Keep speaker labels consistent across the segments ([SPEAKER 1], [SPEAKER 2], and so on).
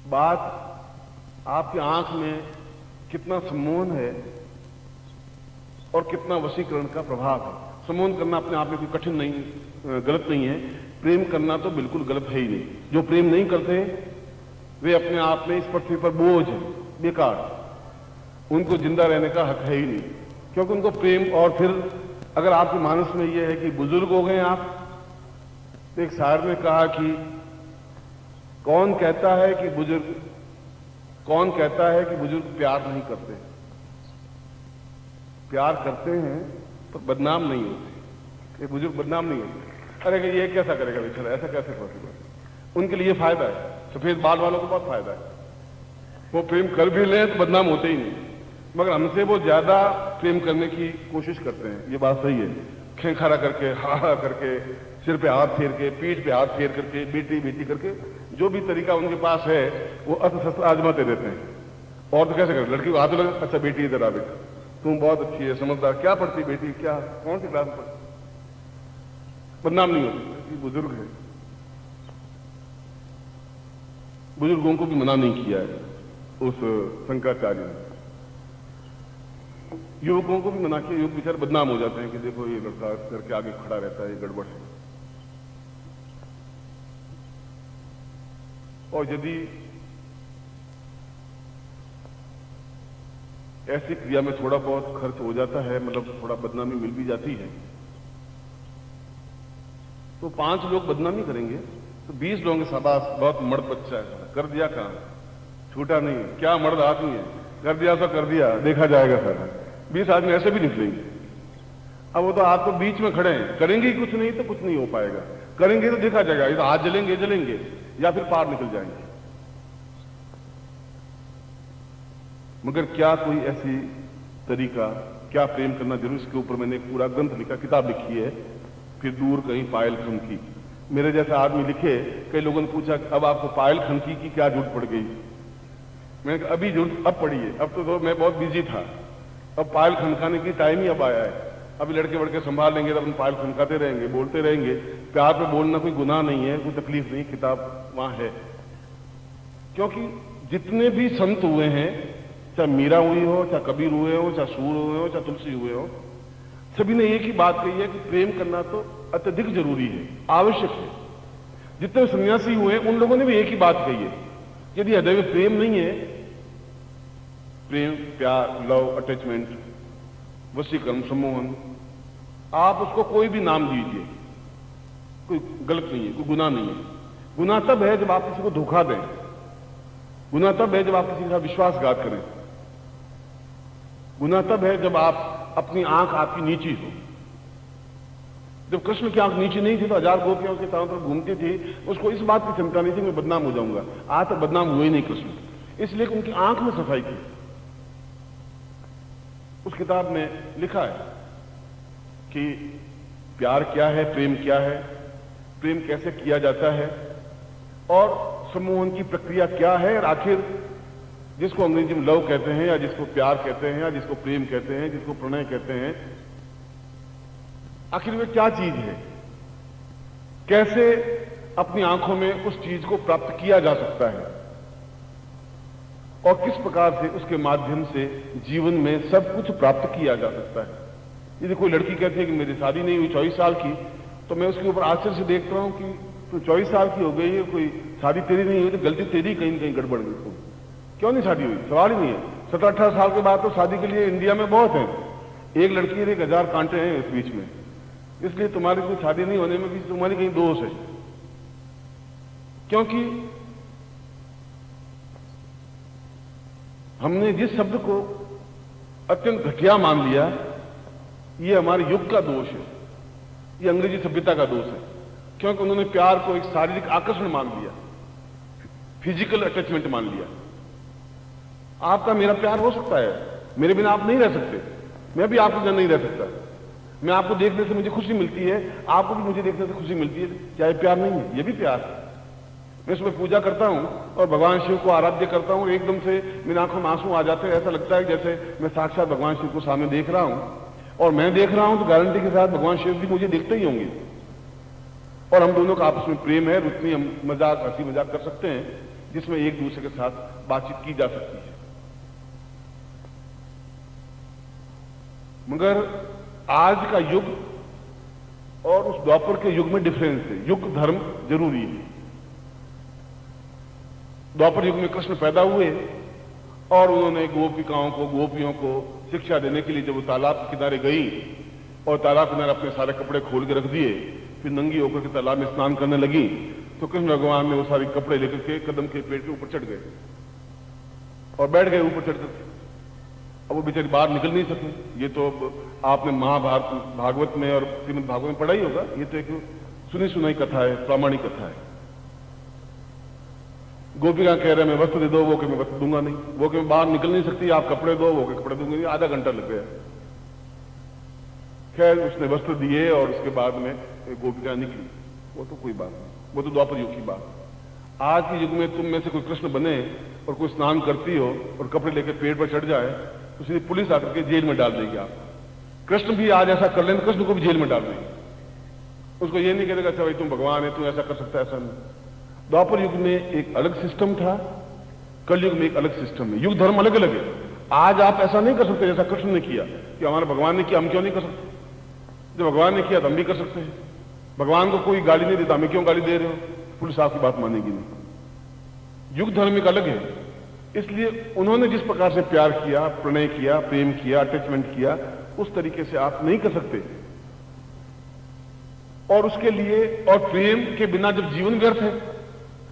[SPEAKER 1] बात आपकी आंख में कितना सम्मोहन है और कितना वशीकरण का प्रभाव है। सम्मोहन करना अपने आप में कोई कठिन नहीं, गलत नहीं है। प्रेम करना तो बिल्कुल गलत है ही नहीं। जो प्रेम नहीं करते वे अपने आप में इस पृथ्वी पर बोझ है, बेकार। उनको जिंदा रहने का हक है ही नहीं, क्योंकि उनको प्रेम। और फिर अगर आपके मानस में यह है कि बुजुर्ग हो गए आप, तो एक शायर ने कहा कि कौन कहता है कि बुजुर्ग प्यार नहीं करते। प्यार करते हैं तो बदनाम नहीं होते। ये बुजुर्ग बदनाम नहीं होते। अरे ये कैसा करेगा बेचारा, ऐसा कैसे पॉसिबल। उनके लिए फायदा है, सफेद बाल वालों को बहुत फायदा है। वो प्रेम कर भी लें तो बदनाम होते ही नहीं, मगर हमसे वो ज्यादा प्रेम करने की कोशिश करते हैं। ये बात सही है। खेखरा करके, हा करके, सिर पे हाथ फेर के, पीठ पे हाथ फेर करके, बेटी बेटी करके, जो भी तरीका उनके पास है वो अस्त्र शस्त्र आजमाते रहते हैं। और तो कैसे करें, लड़की को हाथ लगा, अच्छा बेटी इधर आ, बेटा तुम बहुत अच्छी है, समझदार, क्या पढ़ती बेटी, क्या कौन सी क्लास में पढ़ती। बदनाम नहीं होती, बुजुर्ग है। बुजुर्गों को भी मना नहीं किया है उस शंकराचार्य ने। युवकों को भी मना किया। युवक बेचारे बदनाम हो जाते हैं कि देखो ये लड़का घर के आगे खड़ा रहता है, ये गड़बड़ है। और यदि ऐसी क्रिया में थोड़ा बहुत खर्च हो जाता है, मतलब थोड़ा बदनामी मिल भी जाती है, तो 5 लोग बदनामी करेंगे तो 20 लोगों के शाबाश, बहुत मर्द बच्चा है, कर दिया काम, छूटा नहीं, क्या मर्द आदमी है, कर दिया तो कर दिया, देखा जाएगा सर। 20 आदमी ऐसे भी निकलेंगे। अब वो तो आपको बीच में खड़े हैं, करेंगे ही कुछ नहीं तो कुछ नहीं हो पाएगा। करेंगे तो देखा जाएगा, ये तो हाथ जलेंगे या फिर पार निकल जाएंगे। मगर क्या कोई ऐसी तरीका, क्या प्रेम करना जरूर, इसके ऊपर मैंने एक पूरा ग्रंथ लिखा, किताब लिखी है, फिर दूर कहीं पायल खनकी। मेरे जैसे आदमी लिखे, कई लोगों ने पूछा अब आपको पायल खनकी की क्या जरूरत पड़ गई। मैंने कहा अभी जरूरत अब पड़ी है, अब तो मैं बहुत बिजी था, अब पायल खनकाने की टाइम ही अब आया है। अभी लड़के वड़के संभाल लेंगे तो अपन पायल खनकाते रहेंगे, बोलते रहेंगे। प्यार पे बोलना कोई गुनाह नहीं है, कोई तकलीफ नहीं, किताब वहां है। क्योंकि जितने भी संत हुए हैं, चाहे मीरा हुई हो, चाहे कबीर हुए हो, चाहे सूर हुए हो, चाहे तुलसी हुए हो, सभी ने एक ही बात कही है कि प्रेम करना तो अत्यधिक जरूरी है, आवश्यक है। जितने सन्यासी हुए उन लोगों ने भी एक ही बात कही है, यदि हृदय में प्रेम नहीं है, प्रेम, प्यार, लव, अटैचमेंट, वशीकरण, सम्मोहन, आप उसको कोई भी नाम दीजिए, कोई गलत नहीं है, कोई गुनाह नहीं है। गुनाह तब है जब आप किसी को धोखा दें। गुनाह तब है जब आप किसी के साथ विश्वासघात करें। गुनाह तब है जब आप अपनी आंख आपकी नीची हो। जब कृष्ण की आंख नीची नहीं थी तो 1000 गोपियों के चारों तरफ घूमती थी, उसको इस बात की चिंता नहीं थी मैं बदनाम हो जाऊंगा। आज तक बदनाम हुए ही नहीं कृष्ण, इसलिए कि उनकी आंख में सफाई थी। उस किताब में लिखा है कि प्यार क्या है, प्रेम क्या है, प्रेम कैसे किया जाता है, और सम्मोहन की प्रक्रिया क्या है, और आखिर जिसको अंग्रेजी में लव कहते हैं, या जिसको प्यार कहते हैं, या जिसको प्रेम कहते हैं, जिसको प्रणय कहते हैं, आखिर में क्या चीज है, कैसे अपनी आंखों में उस चीज को प्राप्त किया जा सकता है, और किस प्रकार से उसके माध्यम से जीवन में सब कुछ प्राप्त किया जा सकता है। यदि कोई लड़की कहती है कि मेरी शादी नहीं हुई 24 साल की, तो मैं उसके ऊपर आश्चर्य से देख रहा हूं कि तो 24 साल की हो गई है, कोई शादी तेरी नहीं हुई, तो गलती तेरी कहीं न कहीं गड़बड़ गई। क्यों नहीं शादी हुई, सवाल ही नहीं है। 17-18 साल के बाद तो शादी के लिए इंडिया में बहुत है, एक लड़की और 1000 कांटे हैं इस बीच में, इसलिए तुम्हारी कोई शादी नहीं होने में भी तुम्हारी कहीं दोष है। क्योंकि हमने जिस शब्द को अत्यंत घटिया मान लिया, ये हमारे युग का दोष है, ये अंग्रेजी सभ्यता का दोष है। क्योंकि उन्होंने प्यार को एक शारीरिक आकर्षण मान लिया, फिजिकल अटैचमेंट मान लिया। आपका मेरा प्यार हो सकता है, मेरे बिना आप नहीं रह सकते, मैं भी आपके बिना नहीं रह सकता। मैं आपको देखने से मुझे खुशी मिलती है, आपको भी मुझे देखने से खुशी मिलती है, क्या ये प्यार नहीं है? ये भी प्यार है। मैं सुबह पूजा करता हूं और भगवान शिव को आराध्य करता हूं, एकदम से मेरी आंखों में आंसू आ जाते हैं। ऐसा लगता है जैसे मैं साक्षात भगवान शिव को सामने देख रहा हूं, और मैं देख रहा हूं तो गारंटी के साथ भगवान शिव भी मुझे देखते ही होंगे। और हम दोनों का आपस में प्रेम है, रुचि, हम मजाक, हंसी मजाक कर सकते हैं। जिसमें एक दूसरे के साथ बातचीत की जा सकती है। मगर आज का युग और उस द्वापर के युग में डिफरेंस है। युग धर्म जरूरी है। द्वापर युग में कृष्ण पैदा हुए और उन्होंने गोपिकाओं को, गोपियों को शिक्षा देने के लिए जब वो तालाब के किनारे गई और तालाब किनारे अपने सारे कपड़े खोल के रख दिए, फिर नंगी होकर के तालाब में स्नान करने लगी, तो कृष्ण भगवान ने वो सारे कपड़े लेकर के कदम के पेड़ के ऊपर चढ़ गए और बैठ गए ऊपर चढ़ करके। अब वो बेचारी बाहर निकल नहीं सके। ये तो आपने महाभारत, भागवत में और श्रीमद् भागवत में पढ़ा ही होगा। ये तो एक सुनी सुनाई कथा है, प्रामाणिक कथा है। गोपिका कह रहे मैं वस्त्र दे दो, वो कि मैं वस्त्र दूंगा नहीं। वो कि मैं बाहर निकल नहीं सकती, आप कपड़े दो, वो के कपड़े दूंगा नहीं। आधा घंटा लग गया। खैर उसने वस्त्र दिए और उसके बाद में गोपिका निकली। वो तो कोई बात नहीं, वो तो द्वापर युग की बात। आज के युग में तुम में से कोई कृष्ण बने और कोई स्नान करती हो और कपड़े लेकर पेड़ पर चढ़ जाए तो सीधी पुलिस आकर के जेल में डाल देगी। आप कृष्ण भी आज ऐसा कर लें तो कृष्ण को भी जेल में डाल देंगे। उसको ये नहीं कहेगा अच्छा भाई तुम भगवान है, तुम ऐसा कर सकता है, ऐसा नहीं। द्वापर युग में एक अलग सिस्टम था, कल युग में एक अलग सिस्टम है। युग धर्म अलग अलग है। आज आप ऐसा नहीं कर सकते जैसा कृष्ण ने किया कि हमारे भगवान ने किया, हम क्यों नहीं कर सकते। जो भगवान ने किया तो हम भी कर सकते हैं। भगवान को कोई गाली नहीं देता, हमें क्यों गाली दे रहे हो, पुलिस आपकी बात मानेगी नहीं। युग धर्म एक अलग है। इसलिए उन्होंने जिस प्रकार से प्यार किया, प्रणय किया, प्रेम किया, अटैचमेंट किया, उस तरीके से आप नहीं कर सकते। और उसके लिए, और प्रेम के बिना जब जीवन व्यर्थ है,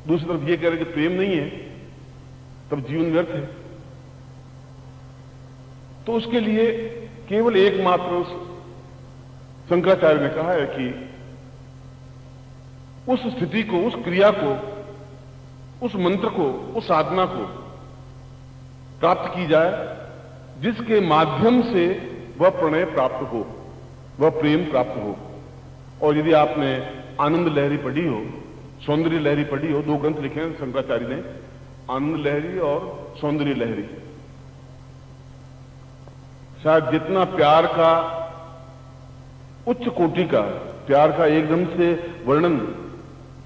[SPEAKER 1] दूसरी तरफ ये कह रहे कि प्रेम नहीं है तब जीवन व्यर्थ है, तो उसके लिए केवल एकमात्र उस शंकराचार्य ने कहा है कि उस स्थिति को, उस क्रिया को, उस मंत्र को, उस साधना को प्राप्त की जाए जिसके माध्यम से वह प्रणय प्राप्त हो, वह प्रेम प्राप्त हो। और यदि आपने आनंद लहरी पढ़ी हो, सौंदर्य लहरी पढ़ी हो, दो ग्रंथ लिखे हैं शंकराचार्य ने, आनंद लहरी और सौंदर्य लहरी। शायद जितना प्यार का उच्च कोटि का, प्यार का एकदम से वर्णन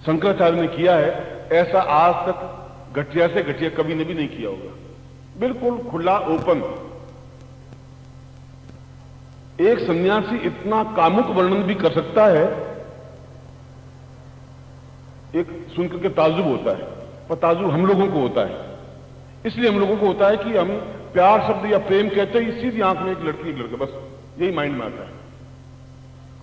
[SPEAKER 1] शंकराचार्य ने किया है, ऐसा आज तक घटिया से घटिया कभी ने भी नहीं किया होगा। बिल्कुल खुला, ओपन। एक सन्यासी इतना कामुक वर्णन भी कर सकता है, एक सुनकर के ताज्जुब होता है, पर ताज्जुब हम लोगों को होता है। इसलिए हम लोगों को होता है कि हम प्यार शब्द या प्रेम कहते हैं, सीधी आंख में एक लड़की एक लड़का, बस यही माइंड में आता है।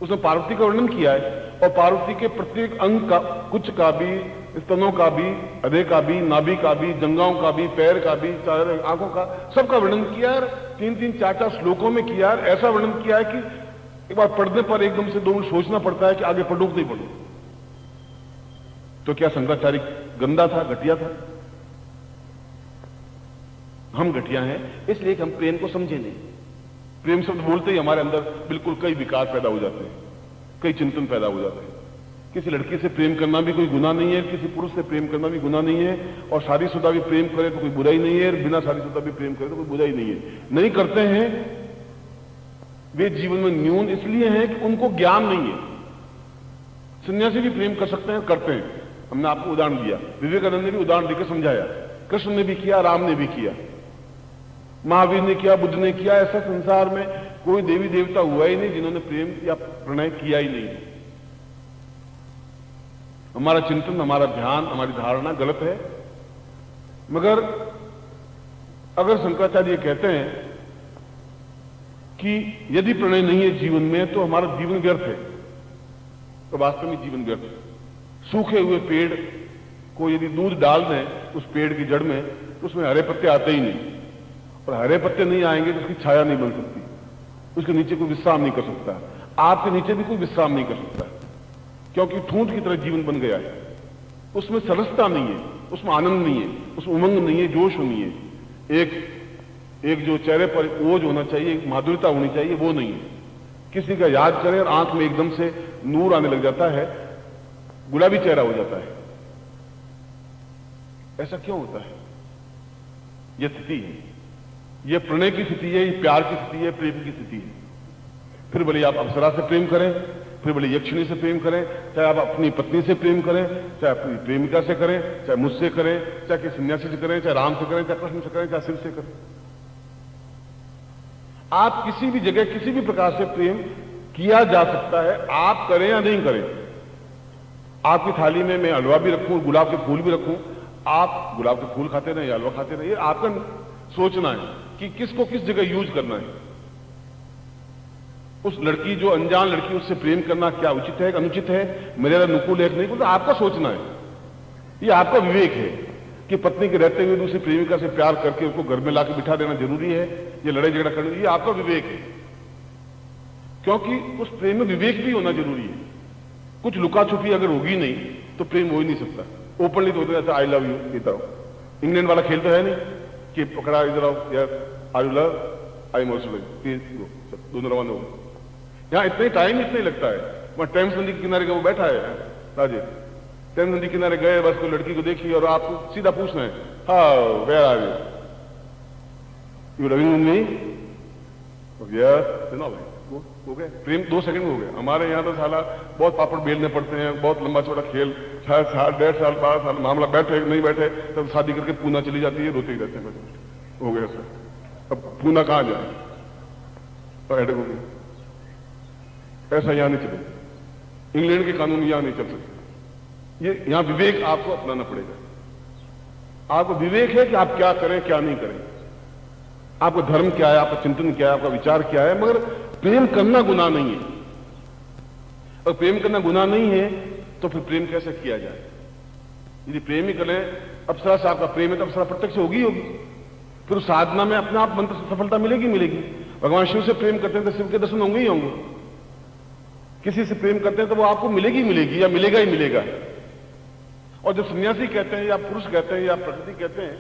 [SPEAKER 1] उसने पार्वती का वर्णन किया है और पार्वती के प्रत्येक अंग का, कुछ का भी, स्तनों का भी, हृदय का भी, नाभि का भी, जंघाओं का भी, पैर का भी, चार आंखों का, सबका वर्णन किया है। 3-3, 4-4 श्लोकों में किया है। ऐसा वर्णन किया है कि एक बार पढ़ने पर एकदम से 2 मिनट सोचना पड़ता है कि आगे पढ़ूं कि नहीं पढ़ूं। तो क्या शंकराचार्य गंदा था, घटिया था? हम घटिया हैं इसलिए कि हम प्रेम को समझे नहीं। प्रेम शब्द बोलते ही हमारे अंदर बिल्कुल कई विकार पैदा हो जाते हैं, कई चिंतन पैदा हो जाते हैं। किसी लड़की से प्रेम करना भी कोई गुनाह नहीं है, किसी पुरुष से प्रेम करना भी गुनाह नहीं है, और शादीशुदा भी प्रेम करे तो कोई बुराई नहीं है, बिना शादीशुदा भी प्रेम करे तो कोई बुराई नहीं है। नहीं करते हैं वे जीवन में न्यून इसलिए हैं कि उनको ज्ञान नहीं है। सन्यासी भी प्रेम कर सकते हैं, करते हैं। हमने आपको उदाहरण दिया, विवेकानंद ने भी उदाहरण देकर समझाया, कृष्ण ने भी किया, राम ने भी किया, महावीर ने किया, बुद्ध ने किया। ऐसा संसार में कोई देवी देवता हुआ ही नहीं जिन्होंने प्रेम या प्रणय किया ही नहीं। हमारा चिंतन, हमारा ध्यान, हमारी धारणा गलत है। मगर अगर शंकराचार्य कहते हैं कि यदि प्रणय नहीं है जीवन में तो हमारा जीवन व्यर्थ है, तो वास्तव में जीवन व्यर्थ है। सूखे हुए पेड़ को यदि दूध डाल दें उस पेड़ की जड़ में तो उसमें हरे पत्ते आते ही नहीं, और हरे पत्ते नहीं आएंगे तो उसकी छाया नहीं बन सकती, उसके नीचे कोई विश्राम नहीं कर सकता। आपके नीचे भी कोई विश्राम नहीं कर सकता, क्योंकि ठूंठ की तरह जीवन बन गया है। उसमें सरसता नहीं है, उसमें आनंद नहीं है, उसमें उमंग नहीं है, जोश नहीं है। एक जो चेहरे पर ओज होना चाहिए, एक माधुर्यता होनी चाहिए, वो नहीं है। किसी का याद करें और आंख में एकदम से नूर आने लग जाता है, गुलाबी चेहरा हो जाता है। ऐसा क्यों होता है? यह स्थिति है, यह प्रणय की स्थिति है, यह प्यार की स्थिति है, प्रेम की स्थिति है। फिर भले आप अप्सरा से प्रेम करें, फिर बड़ी यक्षिणी से प्रेम करें, चाहे आप अपनी पत्नी से प्रेम करें, चाहे अपनी प्रेमिका से करें, चाहे मुझसे करें, चाहे किसी सन्यासी से करें, चाहे राम से करें, चाहे कृष्ण से करें, चाहे शिव से करें। आप किसी भी जगह किसी भी प्रकार से प्रेम किया जा सकता है, आप करें या नहीं करें। आपकी थाली में मैं हलवा भी रखूं, गुलाब के फूल भी रखूं, आप गुलाब के फूल खाते रहे या हलवा खाते रहे, आपका सोचना है कि किसको किस जगह यूज करना है। उस लड़की, जो अनजान लड़की, उससे प्रेम करना क्या उचित है, अनुचित है, मेरे अनुकूल है नहीं, तो आपका सोचना है। ये आपका विवेक है कि पत्नी के रहते हुए दूसरी प्रेमिका से प्यार करके उसको घर में लाके बिठा देना जरूरी है, ये लड़ाई झगड़ा करना, ये आपका विवेक है। क्योंकि उस प्रेम में विवेक भी होना जरूरी है। कुछ लुका छुपी अगर होगी नहीं तो प्रेम हो ही नहीं सकता। ओपनली तो होता है आई लव यू की तरह। इंग्लैंड वाला खेल तो है नहीं कि पकड़ा इधर आओ यार, I love I am also love, दोनों रवाना हो। यहां इतने टाइम इसलिए लगता है। वहां टेम्स नदी के किनारे का वो बैठा है राजे, टेम्स नदी किनारे गए, बस कोई लड़की को देखी और आपको सीधा पूछना है, how where are you, you loving me, yes, no हो गए प्रेम 2 सेकंड में हो गया। हमारे यहाँ तो साला बहुत पापड़ बेलने पड़ते हैं, बहुत लंबा चौड़ा खेल, 6 साल 1.5 साल 12 साल मामला बैठे नहीं बैठे, तब शादी करके पूना चली जाती है, रोते ही रहते हैं, हो गया सर। अब पूना कहां जाए, तो हेडेक हो गई। ऐसा यहां नहीं चलेगा, इंग्लैंड के कानून यहां नहीं चल सकते। ये यहां विवेक आपको अपनाना पड़ेगा। आपको विवेक है कि आप क्या करें क्या नहीं करें, आपका धर्म क्या है, आपका चिंतन क्या है, आपका विचार क्या है। मगर प्रेम करना गुनाह नहीं है। और प्रेम करना गुनाह नहीं है तो फिर प्रेम कैसे किया जाए। यदि प्रेम ही करें, अप्सरा से आपका प्रेम है तो अप्सरा प्रत्यक्ष होगी होगी, फिर उस साधना में अपने आप मंत्र सफलता मिलेगी मिलेगी। भगवान शिव से प्रेम करते हैं तो शिव के दर्शन होंगे ही होंगे। किसी से प्रेम करते हैं तो वो आपको मिलेगी मिलेगी या मिलेगा ही मिलेगा। और जब सन्यासी कहते हैं या पुरुष कहते हैं या प्रकृति कहते हैं,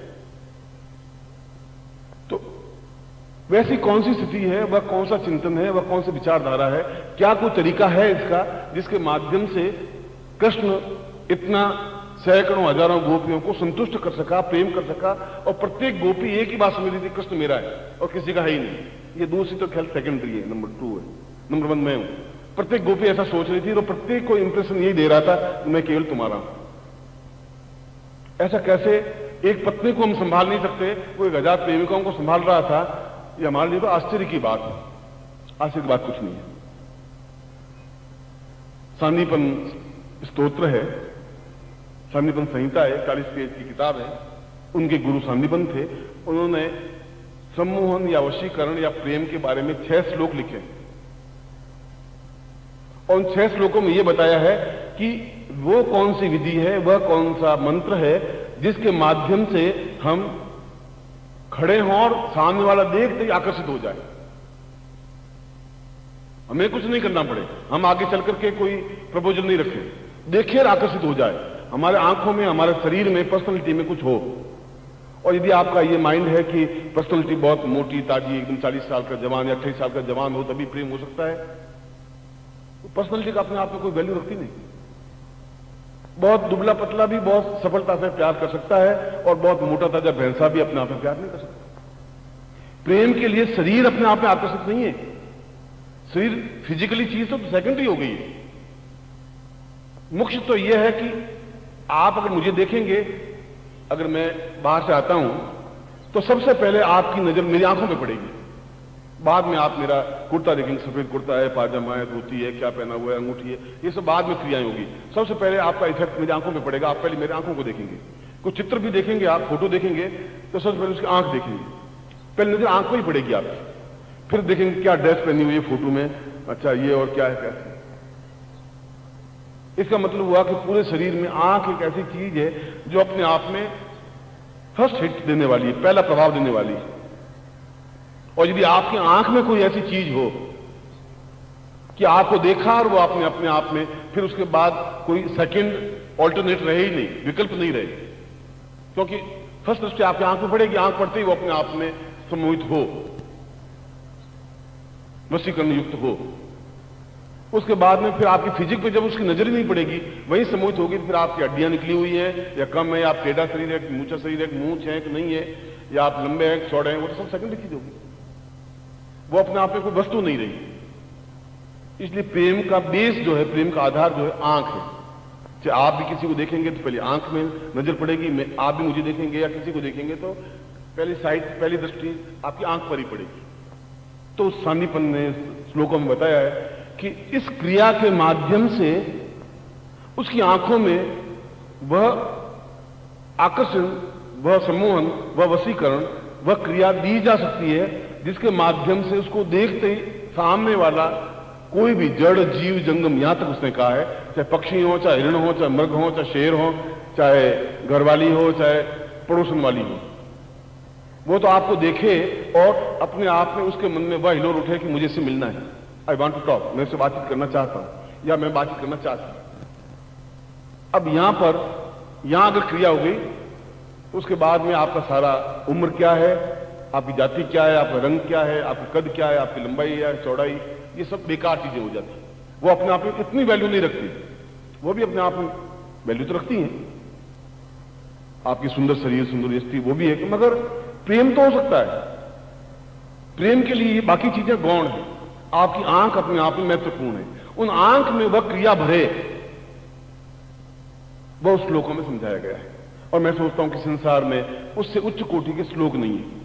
[SPEAKER 1] तो वैसी कौन सी स्थिति है, वह कौन सा चिंतन है, वह कौन सी विचारधारा है, क्या कोई तरीका है इसका जिसके माध्यम से कृष्ण इतना सैकड़ों हजारों गोपियों को संतुष्ट कर सका, प्रेम कर सका। और प्रत्येक गोपी एक ही बात समझ रही थी, कृष्ण मेरा है और किसी का है ही नहीं। ये दूसरी तो ख्याल सेकेंडरी है, नंबर 2 है, नंबर 1 मैं हूं। प्रत्येक गोपी ऐसा सोच रही थी और प्रत्येक को इंप्रेशन यही दे रहा था कि मैं केवल तुम्हारा हूं। ऐसा कैसे? एक पत्नी को हम संभाल नहीं सकते, कोई 1000 प्रेमिकाओं को संभाल रहा था। ये हमारे लिए तो आश्चर्य की बात है। आश्चर्य की बात कुछ नहीं है। सांदीपन स्तोत्र है, सांदीपन संहिता है, 40 पेज की किताब है। उनके गुरु सांदीपन थे। उन्होंने सम्मोहन या वशीकरण या प्रेम के बारे में 6 श्लोक लिखे और उन 6 श्लोकों में यह बताया है कि वो कौन सी विधि है, वह कौन सा मंत्र है जिसके माध्यम से हम खड़े हों और सामने वाला देखते ही आकर्षित हो जाए। हमें कुछ नहीं करना पड़े, हम आगे चल करके कोई प्रपोजल नहीं रखें, देखिए और आकर्षित हो जाए। हमारे आंखों में, हमारे शरीर में, पर्सनैलिटी में कुछ हो। और यदि आपका ये माइंड है कि पर्सनैलिटी बहुत मोटी ताजी, एकदम 40 साल का जवान या 28 साल का जवान हो तभी प्रेम हो सकता है, तो पर्सनैलिटी का अपने आप में कोई वैल्यू रखती नहीं। बहुत दुबला पतला भी बहुत सफलता से प्यार कर सकता है और बहुत मोटा ताजा भैंसा भी अपने आप में प्यार नहीं कर सकता। प्रेम के लिए शरीर अपने आप में आकर्षित नहीं है। शरीर फिजिकली चीज तो सेकेंडरी हो गई है। मुख्य तो यह है कि आप अगर मुझे देखेंगे, अगर मैं बाहर से आता हूं तो सबसे पहले आपकी नजर मेरी आंखों में पड़ेगी। बाद में आप मेरा कुर्ता देखेंगे, सफेद कुर्ता है, पाजामा है, धोती है, क्या पहना हुआ है, अंगूठी है, ये सब बाद में क्रियाएं होगी। सबसे पहले आपका इफेक्ट मेरी आंखों में पड़ेगा। आप पहले मेरी आंखों को देखेंगे। कोई चित्र भी देखेंगे, आप फोटो देखेंगे तो सबसे पहले उसकी आंख देखेंगे। पहले नजर आंख को ही पड़ेगी आपकी। फिर देखेंगे क्या ड्रेस पहनी हुई है फोटो में, अच्छा ये और क्या है कैसे। इसका मतलब हुआ कि पूरे शरीर में आंख एक ऐसी चीज है जो अपने आप में फर्स्ट हिट देने वाली है, पहला प्रभाव देने वाली है। और यदि आपकी आंख में कोई ऐसी चीज हो कि आपको देखा और वो आपने अपने आप में, फिर उसके बाद कोई सेकंड ऑल्टरनेट रहे ही नहीं, विकल्प नहीं रहे, क्योंकि फर्स्ट दृष्टि आपकी आंख में पड़ेगी। आंख पड़ते ही वो अपने आप में सम्मोहित हो, वशीकरण युक्त हो। उसके बाद में फिर आपकी फिजिक पे जब उसकी नजर ही नहीं पड़ेगी, वही सम्मोहित होगी। फिर आपकी हड्डियां निकली हुई है या कम है, आप टेढ़ा शरीर है, मूछा शरीर है, मूछ है कि नहीं है, या आप लंबे हैं, चौड़े हैं, वो तो सब सेकंडरी चीज होगी। वो अपने आप में कोई वस्तु नहीं रही। इसलिए प्रेम का बेस जो है, प्रेम का आधार जो है आंख है। चाहे आप भी किसी को देखेंगे तो पहले आंख में नजर पड़ेगी, मैं आप भी मुझे देखेंगे या किसी को देखेंगे तो पहली दृष्टि आपकी आंख पर ही पड़ेगी। तो सांदीपन ने श्लोकों में बताया है कि इस क्रिया के माध्यम से उसकी आंखों में वह आकर्षण, वह सम्मोहन, वह वशीकरण, वह क्रिया दी जा सकती है जिसके माध्यम से उसको देखते ही सामने वाला कोई भी जड़ जीव जंगम, यहां तक उसने कहा है, चाहे पक्षी हो, चाहे हिरण हो, चाहे मृग हो, चाहे शेर हो, चाहे घरवाली हो, चाहे पड़ोसन वाली हो, वो तो आपको देखे और अपने आप में उसके मन में वह हिलोर उठे कि मुझे इससे मिलना है, आई वॉन्ट टू टॉक, मैं इससे बातचीत करना चाहता हूं या मैं बातचीत करना चाहता हूं। अब यहां अगर क्रिया हो गई तो उसके बाद में आपका सारा उम्र क्या है, आपकी जाति क्या है, आपका रंग क्या है, आपका कद क्या है, आपकी लंबाई या चौड़ाई, ये सब बेकार चीजें हो जाती हैं। वो अपने आप में इतनी वैल्यू नहीं रखती, वो भी अपने आप में वैल्यू तो रखती हैं। आपकी सुंदर शरीर, सुंदर स्त्री, वो भी है, मगर प्रेम तो हो सकता है। प्रेम के लिए बाकी चीजें गौण है। आपकी आंख अपने आप में महत्वपूर्ण है। उन आंख में वह क्रिया भरे, वह उस श्लोकों में समझाया गया है। और मैं सोचता हूं कि संसार में उससे उच्च कोटि के श्लोक नहीं है।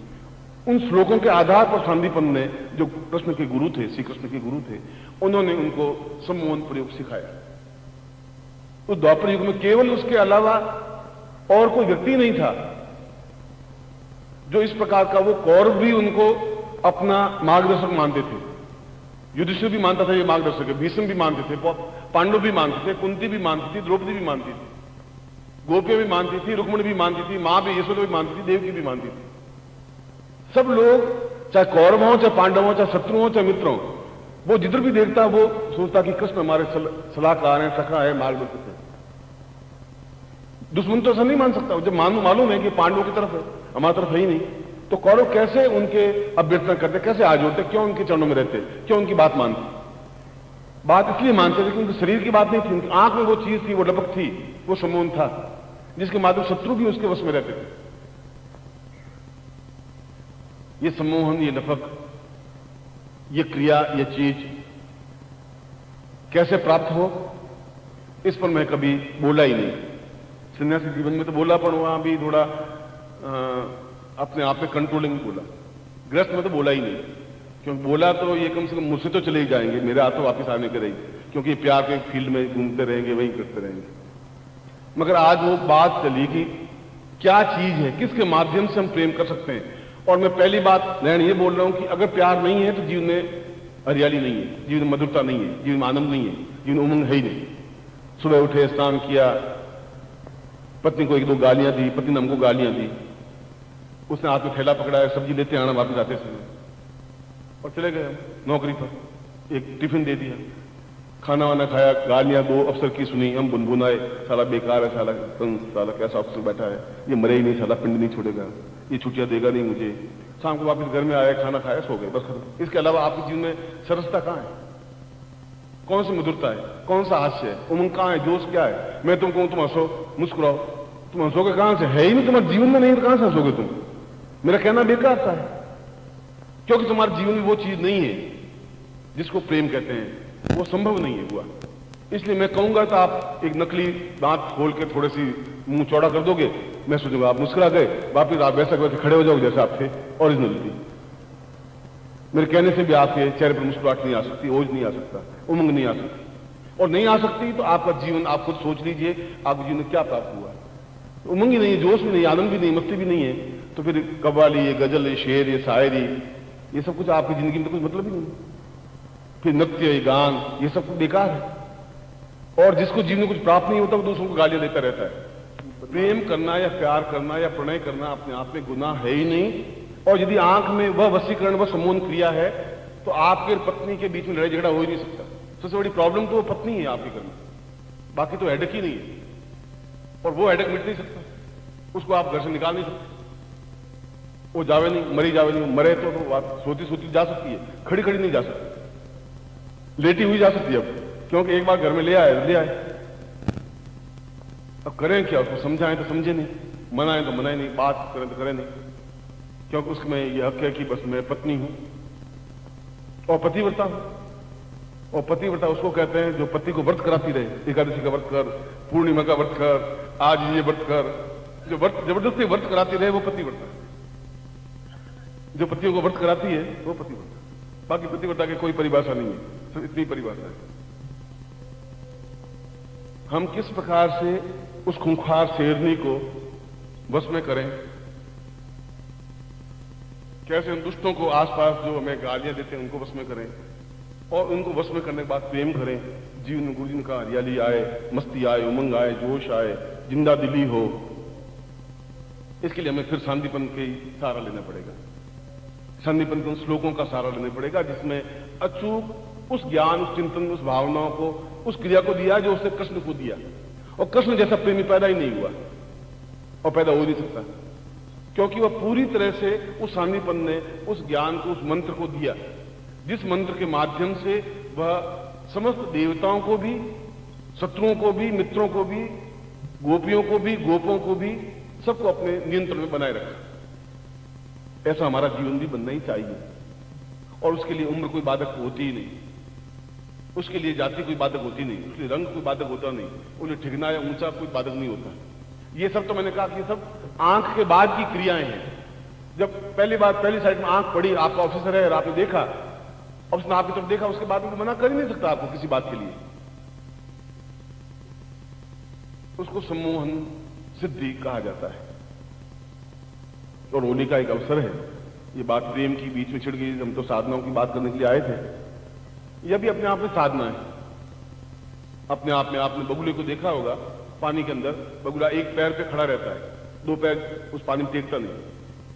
[SPEAKER 1] उन श्लोकों के आधार पर सांदीपन ने, जो कृष्ण के गुरु थे, श्री कृष्ण के गुरु थे, उन्होंने उनको सम्मोहन प्रयोग सिखाया। उस द्वापर युग में केवल उसके अलावा और कोई व्यक्ति नहीं था जो इस प्रकार का, वो कौरव भी उनको अपना मार्गदर्शक मानते थे। युधिष्ठिर भी मानता था ये मार्गदर्शक है, भीष्म भी मानते थे, पांडव भी मानते थे, कुंती भी मानती थी, द्रौपदी भी मानती थी, गोपियां भी मानती थी, रुक्मिणी भी मानती थी, मां भी यशोदा भी मानती थी, देवकी भी मानती थी। सब लोग, चाहे कौरव हो, चाहे पांडव हो, चाहे शत्रु हो, चाहे मित्र हो, वो जिधर भी देखता वो सोचता कि कृष्ण हमारे सलाहकार हैं, सखा है, मार्गदर्शक है। दुश्मन तो ऐसा नहीं मान सकता। जब मालूम है कि पांडवों की तरफ है, हमारी तरफ है ही नहीं, तो कौरव कैसे उनके अभ्यर्थना करते, कैसे आ जोड़ते, क्यों उनके चरणों में रहते, क्यों उनकी बात मानते? बात इसलिए मानते थे कि उनके शरीर की बात नहीं थी, उनकी आंख में वो चीज थी, वो लपक थी, वो सम्मोहन था, जिसके माध्यम शत्रु भी उसके वश में रहते थे। ये सम्मोहन, ये लपक, ये क्रिया, ये चीज कैसे प्राप्त हो, इस पर मैं कभी बोला ही नहीं। सन्यासी जीवन में तो बोला, पर वहां भी थोड़ा अपने आप में कंट्रोलिंग बोला। गृहस्थ में तो बोला ही नहीं, क्योंकि बोला तो ये कम से कम मुझसे तो चले ही जाएंगे, मेरे हाथ तो वापिस आने के रहेंगे, क्योंकि ये प्यार के फील्ड में घूमते रहेंगे, वही करते रहेंगे। मगर आज वो बात चली कि क्या चीज है, किसके माध्यम से हम प्रेम कर सकते हैं। और मैं पहली बात नैन ये बोल रहा हूं कि अगर प्यार नहीं है तो जीवन में हरियाली नहीं है, जीवन में मधुरता नहीं है, जीवन में आनंद नहीं है, जीवन में उमंग है ही नहीं। सुबह उठे, स्नान किया, पत्नी को एक दो गालियां दी, पत्नी ने हमको गालियां दी, उसने हाथ में थैला पकड़ा है, सब्जी लेते आना वापस आते समय, और चले गए हम नौकरी पर, एक टिफिन दे दिया, खाना वाना खाया, गालियां दो अफसर की सुनी, हम बुनबुनाए, साला बेकार है, साला कैसा अफसर बैठा है, ये मरे ही नहीं, साला पिंड नहीं छोड़ेगा, ये छुट्टियां देगा नहीं मुझे। शाम को वापस घर में आया, खाना खाया, सो गए, बस खत्म। इसके अलावा आपके जीवन में सरसता कहां है, कौन सी मधुरता है, कौन सा हास्य है, उमंग कहां है, जोश क्या है? मैं तुम कहूं तुम हंसो, मुस्कुराओ, तुम हंसोगे कहां से? है ही नहीं, तुम्हारे जीवन में नहीं, तो कहां से हंसोगे तुम? मेरा कहना बेकार सा है, क्योंकि तुम्हारे जीवन में वो चीज नहीं है जिसको प्रेम कहते हैं, वो संभव नहीं है हुआ। इसलिए मैं कहूंगा तो आप एक नकली दांत खोल के थोड़ी सी मुंह चौड़ा कर दोगे, मैं सोचूंगा आप मुस्कुरा गए, वापिस आप वैसा वैसे खड़े हो जाओगे जैसे आप थे, ओरिजिनलिटी। मेरे कहने से भी आपके चेहरे पर मुस्कुराहट नहीं आ सकती, ओज नहीं आ सकता, उमंग नहीं आ सकती, और नहीं आ सकती तो आपका जीवन, आप खुद सोच लीजिए आपके जीवन में क्या प्राप्त हुआ। उमंग ही नहीं है, जोश भी नहीं, आनंद भी नहीं, मस्ती भी नहीं है, तो फिर कव्वाली, ये गजल, ये शेर, ये शायरी, ये सब कुछ आपकी जिंदगी में तो कुछ मतलब ही नहीं। फिर नृत्य, ये गान, ये सब कुछ बेकार है। और जिसको जीवन में कुछ प्राप्त नहीं होता वो दूसरों को गालियां देता रहता है। प्रेम करना या प्यार करना या प्रणय करना अपने आप में गुनाह है ही नहीं। और यदि आंख में वह वशीकरण, वह सम्मोहन क्रिया है, तो आपके पत्नी के बीच में लड़ाई झगड़ा हो ही नहीं सकता। सबसे बड़ी प्रॉब्लम तो वो पत्नी है आपके घर में, बाकी तो हेडेक ही नहीं है, और वो हेडेक मिट नहीं सकता, उसको आप घर से निकाल नहीं सकते। वो जावे नहीं, मरी जावे नहीं, मरे तो बात सोती सोती जा सकती है, खड़ी खड़ी नहीं जा सकती, लेटी हुई जा सकती है। अब क्योंकि एक बार घर में ले आए, अब करें क्या? उसको समझाएं तो समझे नहीं, मनाएं तो मनाए नहीं, बात करें तो करें नहीं, क्योंकि उसमें यह हक है कि बस मैं पत्नी हूं और पतिव्रता हूं। और पतिव्रता उसको कहते हैं जो पति को व्रत कराती रहे, एकादशी का व्रत कर, पूर्णिमा का व्रत कर, आज ये व्रत कर, जो व्रत जबरदस्ती व्रत कराती रहे वो पतिव्रता है। जो पतियों को व्रत कराती है वो पतिव्रता। बाकी पतिव्रता की कोई परिभाषा नहीं है, सिर्फ इतनी परिभाषा है। हम किस प्रकार से उस खूंखार शेरनी को वश में करें, कैसे उन दुष्टों को आसपास जो हमें गालियां देते हैं उनको वश में करें, और उनको वश में करने के बाद प्रेम करें, जीवन में गुरुजन का हरियाली आए, मस्ती आए, उमंग आए, जोश आए, जिंदा दिली हो। इसके लिए हमें फिर शांतिपन के सहारा लेना पड़ेगा। शांतिपन के उन श्लोकों का सहारा लेना पड़ेगा जिसमें अचूक उस ज्ञान, उस चिंतन, उस भावनाओं को, उस क्रिया को दिया जो उसने कृष्ण को दिया। और कृष्ण जैसा प्रेमी पैदा ही नहीं हुआ और पैदा हो नहीं सकता, क्योंकि वह पूरी तरह से उस शांतिपन ने उस ज्ञान को, उस मंत्र को दिया जिस मंत्र के माध्यम से वह समस्त देवताओं को भी, शत्रुओं को भी, मित्रों को भी, गोपियों को भी, गोपों को भी, सबको अपने नियंत्रण में बनाए रखा। ऐसा हमारा जीवन भी बनना ही चाहिए। और उसके लिए उम्र कोई बाधक होती ही नहीं, उसके लिए जाति कोई बाधक होती नहीं, उसके लिए रंग कोई बाधक होता नहीं, उन्हें ठिकना या ऊंचा कोई बाधक नहीं होता। ये सब तो मैंने कहा कि ये सब आंख के बाद की क्रियाएं हैं। जब पहली बार पहली साइड में आंख पड़ी, आपका ऑफिसर है और आपने देखा और उसने आपकी तरफ देखा, उसके बाद में मना कर ही नहीं सकता आपको किसी बात के लिए। उसको सम्मोहन सिद्धि कहा जाता है। और होली का एक अवसर है, ये बात प्रेम की बीच में छिड़ गई, हम तो साधनाओं की बात करने के लिए आए थे। यह भी अपने आप में साधना है। अपने आप में आपने बगुले को देखा होगा, पानी के अंदर बगुला एक पैर पे खड़ा रहता है, दो पैर उस पानी में टेकता नहीं,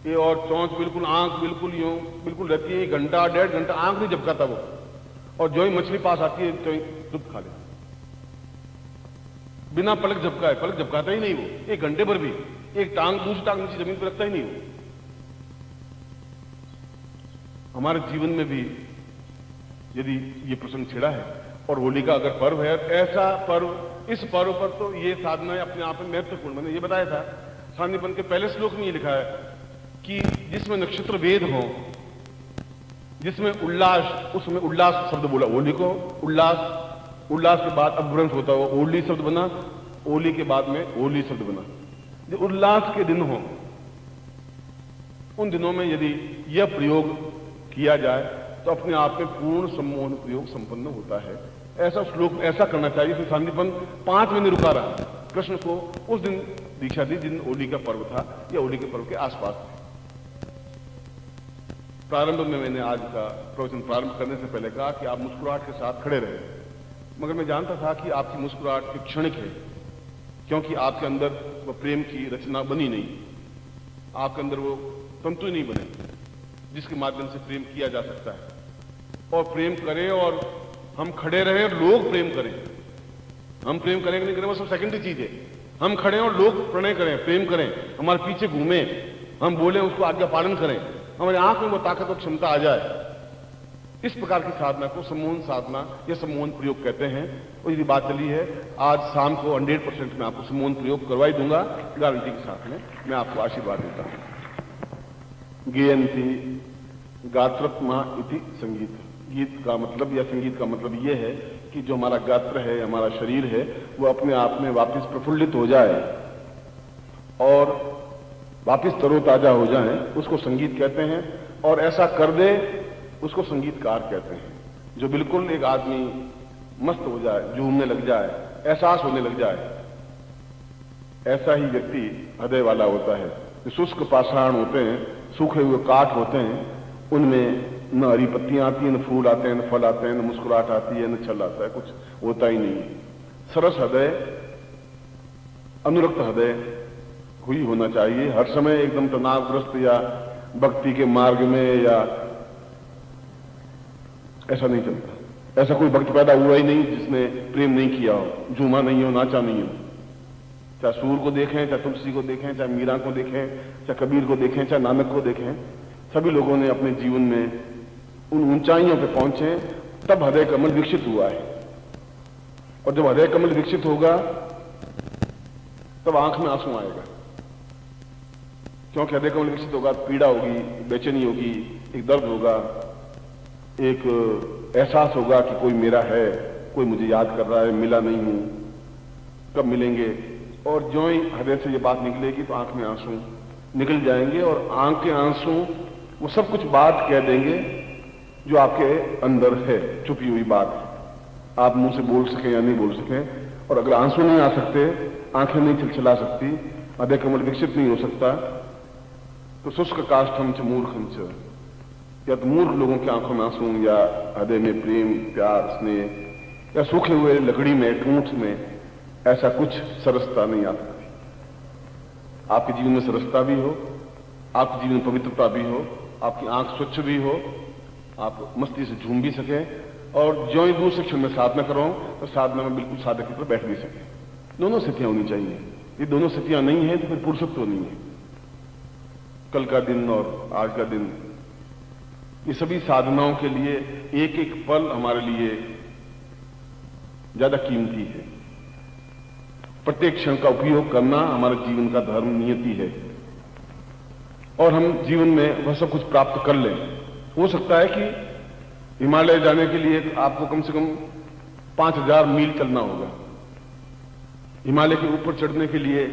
[SPEAKER 1] ये और चोंच बिल्कुल, आंख बिल्कुल यूं बिल्कुल रहती है, 1 घंटा 1.5 घंटा आंख नहीं झपकाता वो, और जो ही मछली पास आती है तो तुरंत खा लेता, बिना पलक झपकाए, पलक झपकाता ही नहीं वो 1 घंटे भर भी, एक टांग दूसरी टांग नीचे जमीन पर रखता ही नहीं वो। हमारे जीवन में भी यदि ये प्रसंग छिड़ा है और होली का अगर पर्व है, ऐसा पर्व, इस पर्व पर तो ये साधना अपने आप में महत्वपूर्ण। मैंने ये बताया था शांतिपन के पहले श्लोक में ये लिखा है कि जिसमें नक्षत्र वेद हो, जिसमें उल्लास, उसमें उल्लास शब्द बोला, होली को उल्लास, उल्लास के बाद अपभ्रंश होता हुआ होली शब्द बना, होली के बाद में होली शब्द बना। जो उल्लास के दिन हो, उन दिनों में यदि यह प्रयोग किया जाए तो अपने आप में पूर्ण सम्मोहन प्रयोग संपन्न होता है। ऐसा श्लोक ऐसा करना चाहिए। फिर शांतिपन 5 महीने रुका रहा, कृष्ण को उस दिन दीक्षा दी जिन होली का पर्व था या होली के पर्व के आसपास। प्रारंभ में मैंने आज का प्रवचन प्रारंभ करने से पहले कहा कि आप मुस्कुराहट के साथ खड़े रहे, मगर मैं जानता था कि आपकी मुस्कुराहट की क्षणिक है, क्योंकि आपके अंदर वो प्रेम की रचना बनी नहीं, आपके अंदर वो तंतु नहीं बने जिसके माध्यम से प्रेम किया जा सकता है। और प्रेम करें और हम खड़े रहे और लोग प्रेम करें, हम प्रेम करें कि नहीं करें वो सब सेकेंडरी चीज है। हम खड़े और लोग प्रणय करें, प्रेम करें, हमारे पीछे घूमें, हम बोले उसको आज्ञा पालन करें, हमारी आंख में वो ताकत और क्षमता आ जाए। इस प्रकार की साधना को सम्मोहन साधना या सम्मोहन प्रयोग कहते हैं। और यदि बात चली है, आज शाम को 100% मैं आपको सम्मोहन प्रयोग करवा ही दूंगा, गारंटी के साथ में मैं आपको आशीर्वाद देता हूं। गेयंती गात्रत्मा इति संगीत। गीत का मतलब या संगीत का मतलब यह है कि जो हमारा गात्र है, हमारा शरीर है, वो अपने आप में वापस प्रफुल्लित हो जाए और वापस तरोताजा हो जाए, उसको संगीत कहते हैं। और ऐसा कर दे उसको संगीतकार कहते हैं। जो बिल्कुल एक आदमी मस्त हो जाए, झूमने लग जाए, एहसास होने लग जाए, ऐसा ही व्यक्ति हृदय वाला होता है। जो शुष्क पाषाण होते हैं, सूखे हुए काठ होते हैं, उनमें न हरी पत्तियां आती हैं, न फूल आते हैं, न फल आते हैं, न मुस्कुराहट आती है, न छल आता है, कुछ होता ही नहीं। सरस हृदय, अनुरक्त हृदय हुई होना चाहिए। हर समय एकदम तनावग्रस्त या भक्ति के मार्ग में या ऐसा नहीं चलता। ऐसा कोई भक्त पैदा हुआ ही नहीं जिसने प्रेम नहीं किया हो, झूमा नहीं हो, नाचा नहीं हो। चाहे सूर को देखें, चाहे तुलसी को देखें, चाहे मीरा को देखें, चाहे कबीर को देखें, चाहे नानक को देखें, सभी लोगों ने अपने जीवन में उन ऊंचाइयों पे पहुंचे, तब हृदय कमल विकसित हुआ है। और जब हृदय कमल विकसित होगा तब आंख में आंसू आएगा, क्योंकि हृदय कमल विकसित होगा, पीड़ा होगी, बेचैनी होगी, एक दर्द होगा, एक एहसास होगा कि कोई मेरा है, कोई मुझे याद कर रहा है, मिला नहीं हूं, कब मिलेंगे। और ज्यों ही हृदय से ये बात निकलेगी तो आंख में आंसू निकल जाएंगे और आंख के आंसू वो सब कुछ बात कह देंगे जो आपके अंदर है, छुपी हुई बात। आप मुंह से बोल सकें या नहीं बोल सकें। और अगर आंसू नहीं आ सकते, आंखें नहीं छिलछिला सकती, हृदय कमल विकसित नहीं हो सकता, तो शुष्क काष्ठम च मूर्खम च, या तो मूर्ख लोगों की आंखों में आंसू या हृदय में प्रेम, प्यार, स्नेह, या सूखे हुए लकड़ी में, ठूंठ में ऐसा कुछ सरसता नहीं आ सकती। आपके जीवन में सरसता भी हो, आपके जीवन में पवित्रता भी हो, आपकी आंख स्वच्छ भी हो, आप मस्ती से झूम भी सकें, और ज्यों ही दूसरे क्षण में साधना करो तो साधना में बिल्कुल साधक की तरह बैठ भी सके। दोनों स्थितियां होनी चाहिए। ये दोनों स्थितियां नहीं है तो फिर पुरुषत्व नहीं है। कल का दिन और आज का दिन, ये सभी साधनाओं के लिए एक एक पल हमारे लिए ज्यादा कीमती है। प्रत्येक क्षण का उपयोग करना हमारे जीवन का धर्म, नियति है, और हम जीवन में वह सब कुछ प्राप्त कर लें। हो सकता है कि हिमालय जाने के लिए आपको कम से कम 5000 मील चलना होगा। हिमालय के ऊपर चढ़ने के लिए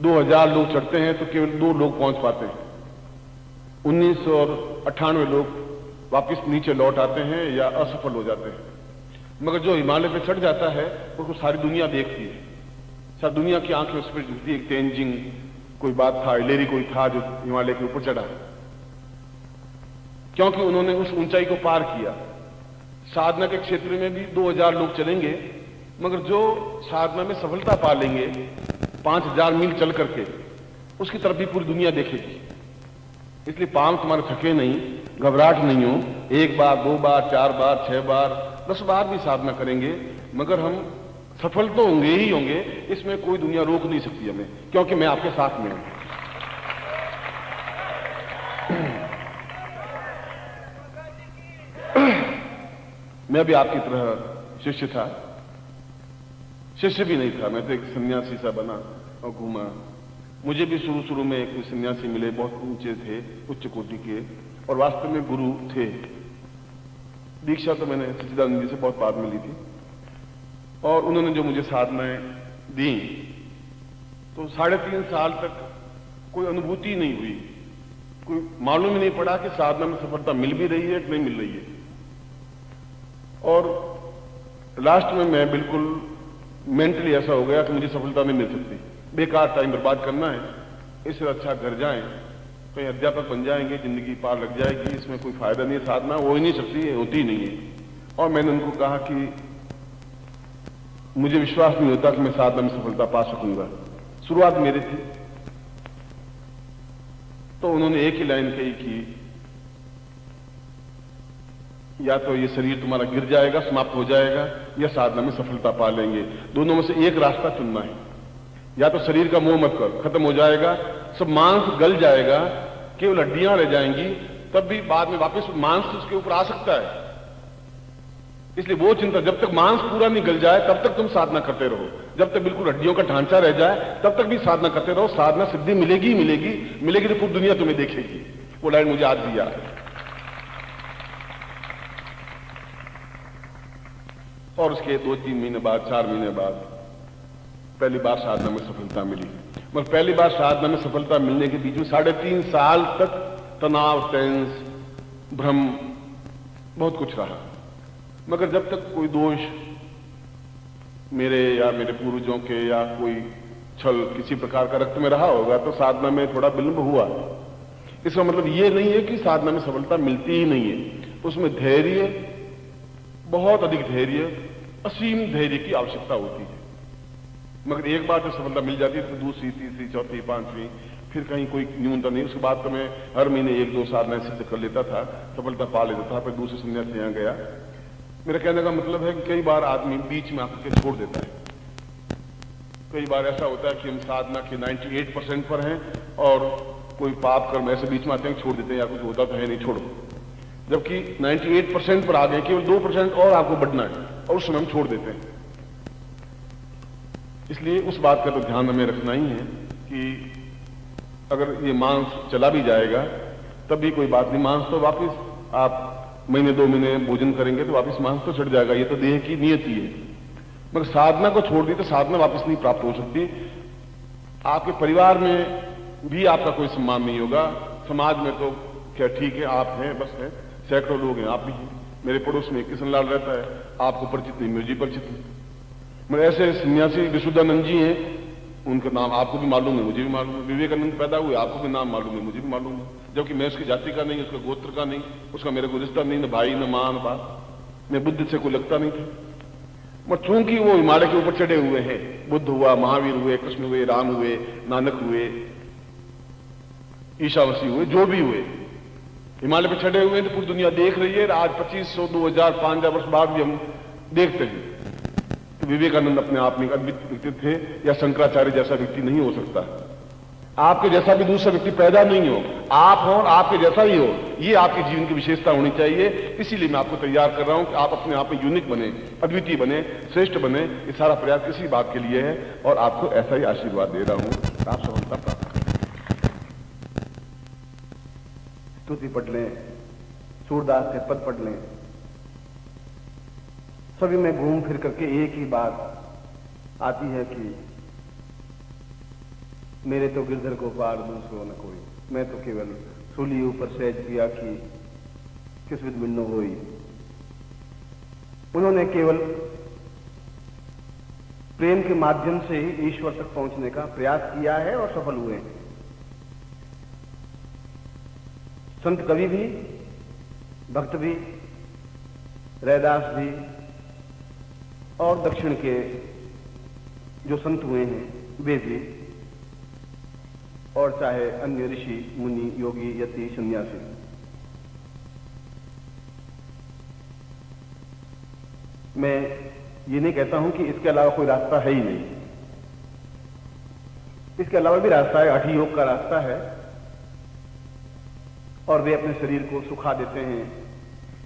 [SPEAKER 1] 2000 लोग चढ़ते हैं तो केवल 2 लोग पहुंच पाते हैं। 1998 लोग वापस नीचे लौट आते हैं या असफल हो जाते हैं। मगर जो हिमालय पे चढ़ जाता है उसको सारी दुनिया देखती है, सारी दुनिया की आंखें उस पर झुकती है। तेंजिंग कोई बात था, हिलेरी कोई था जो हिमालय के ऊपर चढ़ा, क्योंकि उन्होंने उस ऊंचाई को पार किया। साधना के क्षेत्र में भी 2000 लोग चलेंगे, मगर जो साधना में सफलता पा लेंगे 5000 मील चल करके, उसकी तरफ भी पूरी दुनिया देखेगी। इसलिए पांव तुम्हारे थके नहीं, घबराहट नहीं हो। 1 बार, 2 बार, 4 बार, 6 बार, 10 बार भी साधना करेंगे, मगर हम सफल तो होंगे ही होंगे। इसमें कोई दुनिया रोक नहीं सकती हमें, क्योंकि मैं आपके साथ में हूं। मैं भी आपकी तरह शिष्य था, शिष्य भी नहीं था, मैं तो एक सन्यासी सा बना और घूमा। मुझे भी शुरू में एक सन्यासी मिले, बहुत ऊंचे थे, उच्च कोटि के, और वास्तव में गुरु थे। दीक्षा तो मैंने सच्चिदानंद जी से बहुत बाद में ली थी, और उन्होंने जो मुझे साधनाएं दी तो 3.5 साल तक कोई अनुभूति नहीं हुई, कोई मालूम ही नहीं पड़ा कि साधना में सफलता मिल भी रही है कि नहीं मिल रही है। और लास्ट में मैं बिल्कुल मेंटली ऐसा हो गया कि मुझे सफलता नहीं मिल सकती, बेकार टाइम बर्बाद करना है, इससे अच्छा घर जाएं, कहीं अध्यापक बन जाएंगे, जिंदगी पार लग जाएगी, इसमें कोई फायदा नहीं है। साधना हो ही नहीं सकती है, होती ही नहीं है। और मैंने उनको कहा कि मुझे विश्वास नहीं होता कि मैं साधना में सफलता पा सकूंगा। शुरुआत मेरी थी, तो उन्होंने एक ही लाइन कही कि या तो ये शरीर तुम्हारा गिर जाएगा, समाप्त हो जाएगा, या साधना में सफलता पा लेंगे। दोनों में से एक रास्ता चुनना है। या तो शरीर का मोह मत कर, खत्म हो जाएगा, सब मांस गल जाएगा, केवल हड्डियां रह जाएंगी, तब भी बाद में वापस मांस उसके ऊपर आ सकता है। इसलिए वो चिंता, जब तक मांस पूरा नहीं गल जाए तब तक तुम साधना करते रहो, जब तक बिल्कुल हड्डियों का ढांचा रह जाए तब तक भी साधना करते रहो। साधना सिद्धि मिलेगी मिलेगी मिलेगी, तो पूरी दुनिया तुम्हें देखेगी। वो लाइन मुझे आज भी याद है। और उसके 2-3 महीने बाद, 4 महीने बाद पहली बार साधना में सफलता मिली। मगर पहली बार साधना में सफलता मिलने के बीच में 3.5 साल तक तनाव, टेंस, भ्रम, बहुत कुछ रहा। मगर जब तक कोई दोष मेरे या मेरे पूर्वजों के या कोई छल किसी प्रकार का रक्त में रहा होगा, तो साधना में थोड़ा विलंब हुआ। इसका मतलब ये नहीं है कि साधना में सफलता मिलती ही नहीं है। उसमें धैर्य, बहुत अधिक धैर्य, असीम धैर्य की आवश्यकता होती है। मगर एक बार जब सफलता मिल जाती है तो दूसरी, तीसरी, चौथी, 5वीं, फिर कहीं कोई न्यूनता नहीं। उसके बाद तो मैं हर महीने 1-2 साधनाएं सिद्ध कर लेता था, सफलता पा लेता था। फिर दूसरे संन्यासी यहाँ गया। मेरा कहने का मतलब है कि कई बार आदमी बीच में आकर के छोड़ देता है। कई बार ऐसा होता है कि हम साधना के 98% पर हैं और कोई पाप कर्म ऐसे बीच में आते हैं, छोड़ देते हैं, या कुछ होता तो है नहीं, छोड़ो। जबकि 98% पर आ गए, केवल 2% और आपको बढ़ना है, और उस समय हम छोड़ देते हैं। इसलिए उस बात का तो ध्यान हमें रखना ही है कि अगर ये मांस चला भी जाएगा तब भी कोई बात नहीं, मांस तो वापस आप महीने 2 महीने भोजन करेंगे तो वापस मांस तो चढ़ जाएगा, ये तो देह की नियति है। मगर साधना को छोड़ दी तो साधना वापस नहीं प्राप्त हो सकती। आपके परिवार में भी आपका कोई सम्मान नहीं होगा, समाज में तो क्या ठीक है, आप हैं बस है, सैकड़ों लोग हैं, आप भी हैं। मेरे पड़ोस में किशनलाल रहता है, आपको परिचित नहीं, मुझे परिचित नहीं। मगर ऐसे सन्यासी विशुद्धानंद जी हैं, उनका नाम आपको भी मालूम है, मुझे भी मालूम है। विवेकानंद पैदा हुए, आपको भी नाम मालूम है, मुझे भी मालूम है, जबकि मैं उसकी जाति का नहीं, उसका गोत्र का नहीं, उसका मेरे को रिश्ता नहीं, न भाई न मां न बाप, मैं बुद्ध से कोई लगता नहीं था। मगर चूंकि वो हिमालय के ऊपर चढ़े हुए हैं, बुद्ध हुआ, महावीर हुए, कृष्ण हुए, राम हुए, नानक हुए, ईसा मसीह हुए, जो भी हुए, हिमालय पर चढ़े हुए हैं तो पूरी दुनिया देख रही है। आज 2500, 2000, 5000 वर्ष बाद भी हम देखते हैं कि विवेकानंद अपने आप में अद्वितीय व्यक्ति थे, या शंकराचार्य जैसा व्यक्ति नहीं हो सकता। आपके जैसा भी दूसरा व्यक्ति पैदा नहीं हो, आप हो और आपके जैसा ही हो, ये आपके जीवन की विशेषता होनी चाहिए। इसीलिए मैं आपको तैयार कर रहा हूं कि आप अपने आप में यूनिक बने, अद्वितीय बने, श्रेष्ठ बने। ये सारा प्रयास इसी बात के लिए है और आपको ऐसा ही आशीर्वाद दे रहा हूं। आप सफलता प्राप्त करें। स्तुति पढ़ लें, सूरदास के पद पढ़ लें, सभी में घूम फिर करके एक ही बात आती है कि मेरे तो गिरधर को पार दूसरो न कोई, मैं तो केवल सूली ऊपर सहज किया कि किस विध मिन्नो होई। उन्होंने केवल प्रेम के माध्यम से ही ईश्वर तक पहुंचने का प्रयास किया है और सफल हुए हैं। संत कवि भी, भक्त भी, रैदास भी और दक्षिण के जो संत हुए हैं वे भी, और चाहे अन्य ऋषि मुनि योगी यति सन्यासी, मैं ये नहीं कहता हूं कि इसके अलावा कोई रास्ता है ही नहीं। इसके अलावा भी रास्ता है, हठ योग का रास्ता है, और वे अपने शरीर को सुखा देते हैं,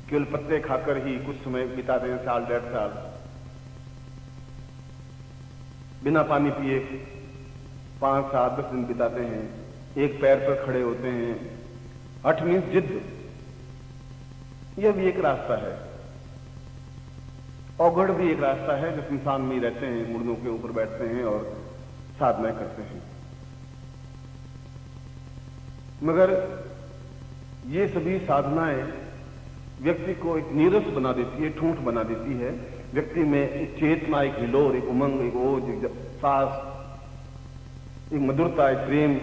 [SPEAKER 1] केवल पत्ते खाकर ही कुछ समय बिताते हैं, साल 1.5 साल, बिना पानी पिए 5, 7, 10 दिन बिताते हैं, एक पैर पर खड़े होते हैं। हठ मीन्स जिद, यह भी एक रास्ता है। औगढ़ भी एक रास्ता है, जो इंसान में रहते हैं, मुर्दों के ऊपर बैठते हैं और साधना करते हैं। मगर ये सभी साधनाएं व्यक्ति को एक नीरस बना देती है, ठूंठ बना देती है। व्यक्ति में एक चेतना, एक हिलोर, एक उमंग, एक ओज, एक साहस, एक मधुरता, एक प्रेम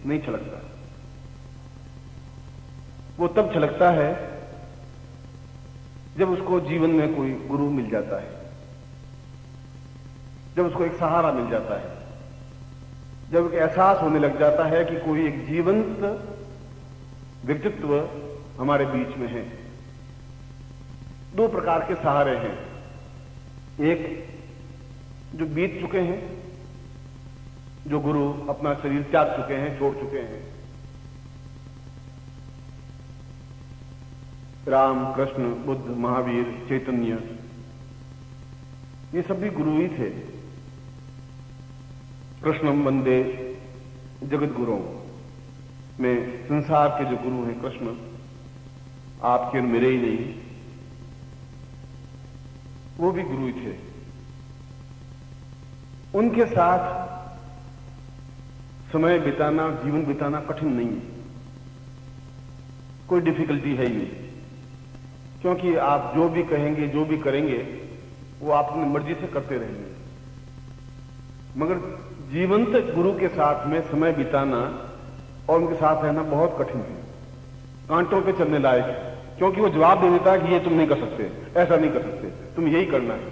[SPEAKER 1] नहीं छलकता। वो तब छलकता है जब उसको जीवन में कोई गुरु मिल जाता है, जब उसको एक सहारा मिल जाता है, जब एक एहसास होने लग जाता है कि कोई एक जीवंत व्यक्तित्व हमारे बीच में है। 2 प्रकार के सहारे हैं, एक जो बीत चुके हैं, जो गुरु अपना शरीर त्याग चुके हैं, छोड़ चुके हैं। राम, कृष्ण, बुद्ध, महावीर, चैतन्य, ये सभी गुरु ही थे। कृष्णम वंदे जगत गुरु में संसार के जो गुरु हैं कृष्ण, आपके और मेरे ही नहीं, वो भी गुरु ही थे। उनके साथ समय बिताना, जीवन बिताना कठिन नहीं है, कोई डिफिकल्टी है ही नहीं, क्योंकि आप जो भी कहेंगे, जो भी करेंगे, वो आप अपनी मर्जी से करते रहेंगे। मगर जीवंत गुरु के साथ में समय बिताना और उनके साथ रहना बहुत कठिन है, कांटों पे चलने लायक है, क्योंकि वो जवाब दे देता है कि ये तुम नहीं कर सकते, ऐसा नहीं कर सकते, तुम यही करना है।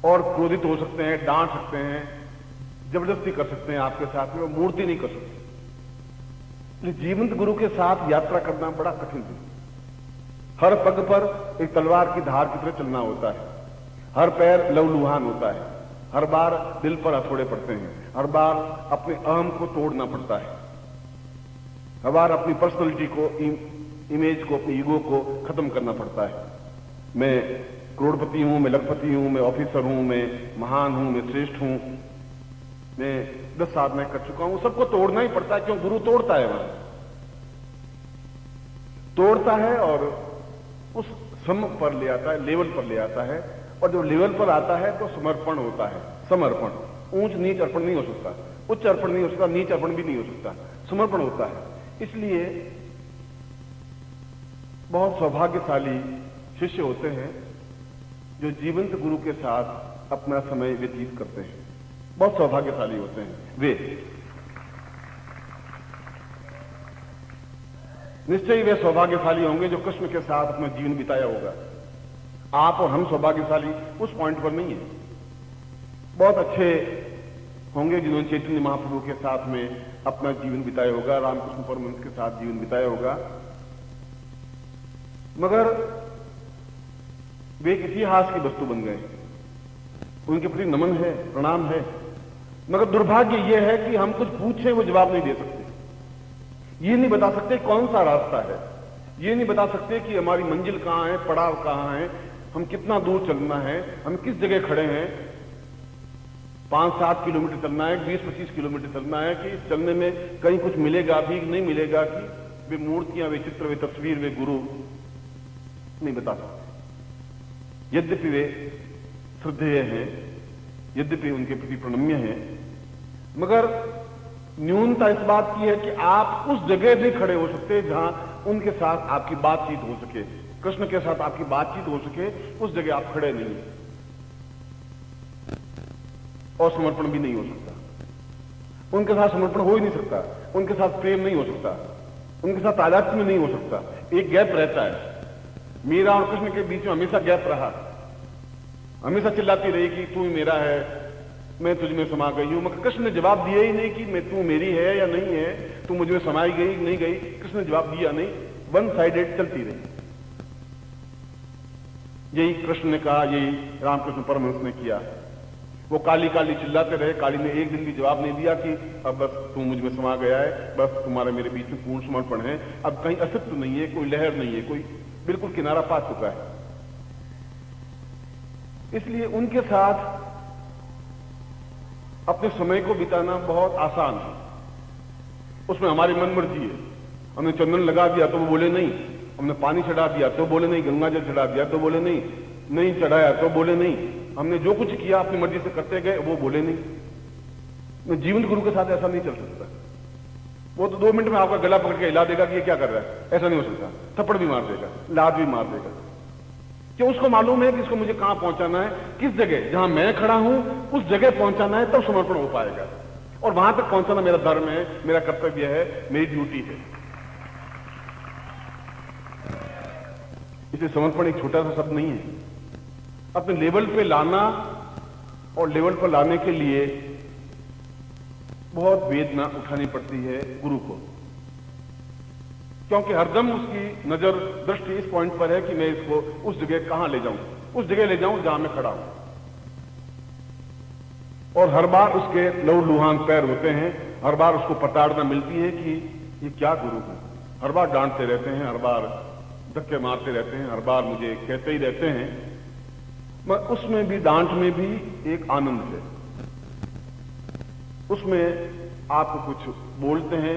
[SPEAKER 1] और क्रोधित हो सकते हैं, डांट सकते हैं, जबरदस्ती कर सकते हैं आपके साथ में, वो मूर्ति नहीं कर सकते। जीवंत गुरु के साथ यात्रा करना बड़ा कठिन है। हर पग पर एक तलवार की धार की तरह चलना होता है, हर पैर लहूलुहान होता है, हर बार दिल पर हथौड़े पड़ते हैं, हर बार अपने अहम को तोड़ना पड़ता है, हर बार अपनी पर्सनैलिटी को, इमेज को, अपनी ईगो को खत्म करना पड़ता है। मैं करोड़पति हूं, मैं लखपति हूं, मैं ऑफिसर हूं, मैं महान हूं, मैं श्रेष्ठ हूं, मैं 10 साधनाएं कर चुका हूं, सबको तोड़ना ही पड़ता है। क्यों? गुरु तोड़ता है वहां। तोड़ता है और उस सम पर ले आता है, लेवल पर ले आता है। और जब लेवल पर आता है तो समर्पण होता है। समर्पण, ऊंच नीच अर्पण नहीं हो सकता, उच्च अर्पण नहीं हो सकता, नीच अर्पण भी नहीं हो सकता, समर्पण होता है। इसलिए बहुत सौभाग्यशाली शिष्य होते हैं जो जीवंत गुरु के साथ अपना समय व्यतीत करते हैं। बहुत सौभाग्यशाली होते हैं वे। निश्चय ही वे सौभाग्यशाली होंगे जो कृष्ण के साथ अपना जीवन बिताया होगा। आप और हम सौभाग्यशाली उस पॉइंट पर नहीं है। बहुत अच्छे होंगे जिन्होंने चैतन्य महाप्रभु के साथ में अपना जीवन बिताया होगा, रामकृष्ण परमहंस के साथ जीवन बिताया होगा, मगर वे एक इतिहास की वस्तु बन गए। उनके प्रति नमन है, प्रणाम है, मगर दुर्भाग्य यह है कि हम कुछ पूछें वो जवाब नहीं दे सकते। ये नहीं बता सकते कौन सा रास्ता है, ये नहीं बता सकते कि हमारी मंजिल कहां है, पड़ाव कहां है, हम कितना दूर चलना है, हम किस जगह खड़े हैं, 5-7 किलोमीटर चलना है, 20-25 किलोमीटर चलना है, कि इस चलने में कहीं कुछ मिलेगा भी नहीं मिलेगा, कि वे मूर्तियां, वे चित्र, वे तस्वीर, वे गुरु नहीं बता सकते। यद्यपि वे श्रद्धेय हैं, यद्यपि उनके प्रति प्रणम्य हैं, मगर न्यूनता इस बात की है कि आप उस जगह नहीं खड़े हो सकते जहां उनके साथ आपकी बातचीत हो सके, कृष्ण के साथ आपकी बातचीत हो सके, उस जगह आप खड़े नहीं हैं। और समर्पण भी नहीं हो सकता। उनके साथ समर्पण हो ही नहीं सकता, उनके साथ प्रेम नहीं हो सकता, उनके साथ तादात्म्य नहीं हो सकता। एक गैप रहता है। मीरा और कृष्ण के बीच में हमेशा गैप रहा, हमेशा चिल्लाती रही कि तू मेरा है, मैं तुझ में समा गई हूं, मगर कृष्ण ने जवाब दिया ही नहीं कि मैं तू मेरी है या नहीं है, तू मुझ में समाई गई नहीं गई। कृष्ण ने जवाब दिया नहीं, वन साइडेड चलती रही। यही कृष्ण ने कहा, यही रामकृष्ण परमहंस ने किया। वो काली काली चिल्लाते रहे, काली ने एक दिन भी जवाब नहीं दिया कि अब बस तू मुझ में समा गया है, बस तुम्हारा मेरे बीच में पूर्ण समर्पण है, अब कहीं अस्तित्व नहीं है, कोई लहर नहीं है, कोई बिल्कुल किनारा पा चुका है। इसलिए उनके साथ अपने समय को बिताना बहुत आसान है। उसमें हमारी मन मर्जी है। हमने चंदन लगा दिया तो वो बोले नहीं, हमने पानी चढ़ा दिया तो बोले नहीं, गंगा जल चढ़ा दिया तो बोले नहीं, नहीं चढ़ाया तो बोले नहीं, हमने जो कुछ किया अपनी मर्जी से करते गए, वो बोले नहीं। जीवंत गुरु के साथ ऐसा नहीं चल सकता। वो तो 2 मिनट में आपका गला पकड़ के हिला देगा कि ये क्या कर रहा है, ऐसा नहीं हो सकता। थप्पड़ भी मार देगा, लात भी मार देगा, कि उसको मालूम है कि इसको मुझे कहां पहुंचाना है, किस जगह, जहां मैं खड़ा हूं उस जगह पहुंचाना है, तब समर्पण हो पाएगा। और वहां तक पहुंचाना मेरा धर्म है, मेरा कर्तव्य है, मेरी ड्यूटी है। इसलिए समर्पण एक छोटा सा शब्द नहीं है। अपने लेवल पे लाना, और लेवल पर लाने के लिए बहुत वेदना उठानी पड़ती है गुरु को, क्योंकि हरदम उसकी नजर दृष्टि इस पॉइंट पर है कि मैं इसको उस जगह कहां ले जाऊं, उस जगह ले जाऊं जहां मैं खड़ा हूं। और हर बार उसके लहू-लुहान पैर होते हैं, हर बार उसको प्रताड़ना मिलती है कि ये क्या गुरु है। हर बार डांटते रहते हैं, हर बार धक्के मारते रहते हैं, हर बार मुझे कहते ही रहते हैं, मगर उसमें भी, डांट में भी एक आनंद है। उसमें आप कुछ बोलते हैं,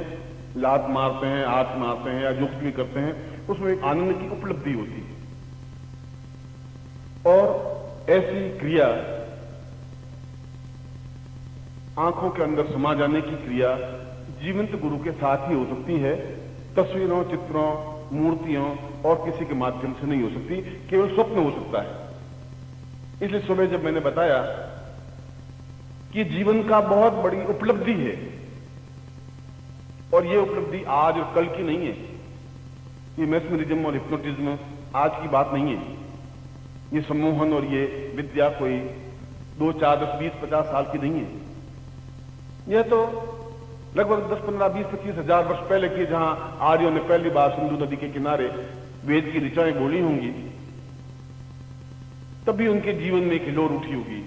[SPEAKER 1] लात मारते हैं, हाथ मारते हैं या जुक्त भी करते हैं, उसमें एक आनंद की उपलब्धि होती है। और ऐसी क्रिया, आंखों के अंदर समा जाने की क्रिया जीवंत गुरु के साथ ही हो सकती है। तस्वीरों, चित्रों, मूर्तियों और किसी के माध्यम से नहीं हो सकती, केवल स्वप्न हो सकता है। इसलिए सुबह जब मैंने बताया कि जीवन का बहुत बड़ी उपलब्धि है, और ये उपलब्धि आज और कल की नहीं है, ये मैस्मरिज्म और हिप्नोटिज्म आज की बात नहीं है। ये सम्मोहन और ये विद्या कोई 2, 4, 10, 20, 50 साल की नहीं है। यह तो लगभग 10, 15, 20, 25 हजार वर्ष पहले की, जहां आर्यों ने पहली बार सिंधु नदी के किनारे वेद की ऋचाएं बोली होंगी, तभी उनके जीवन में एक हिलोर उठी होगी,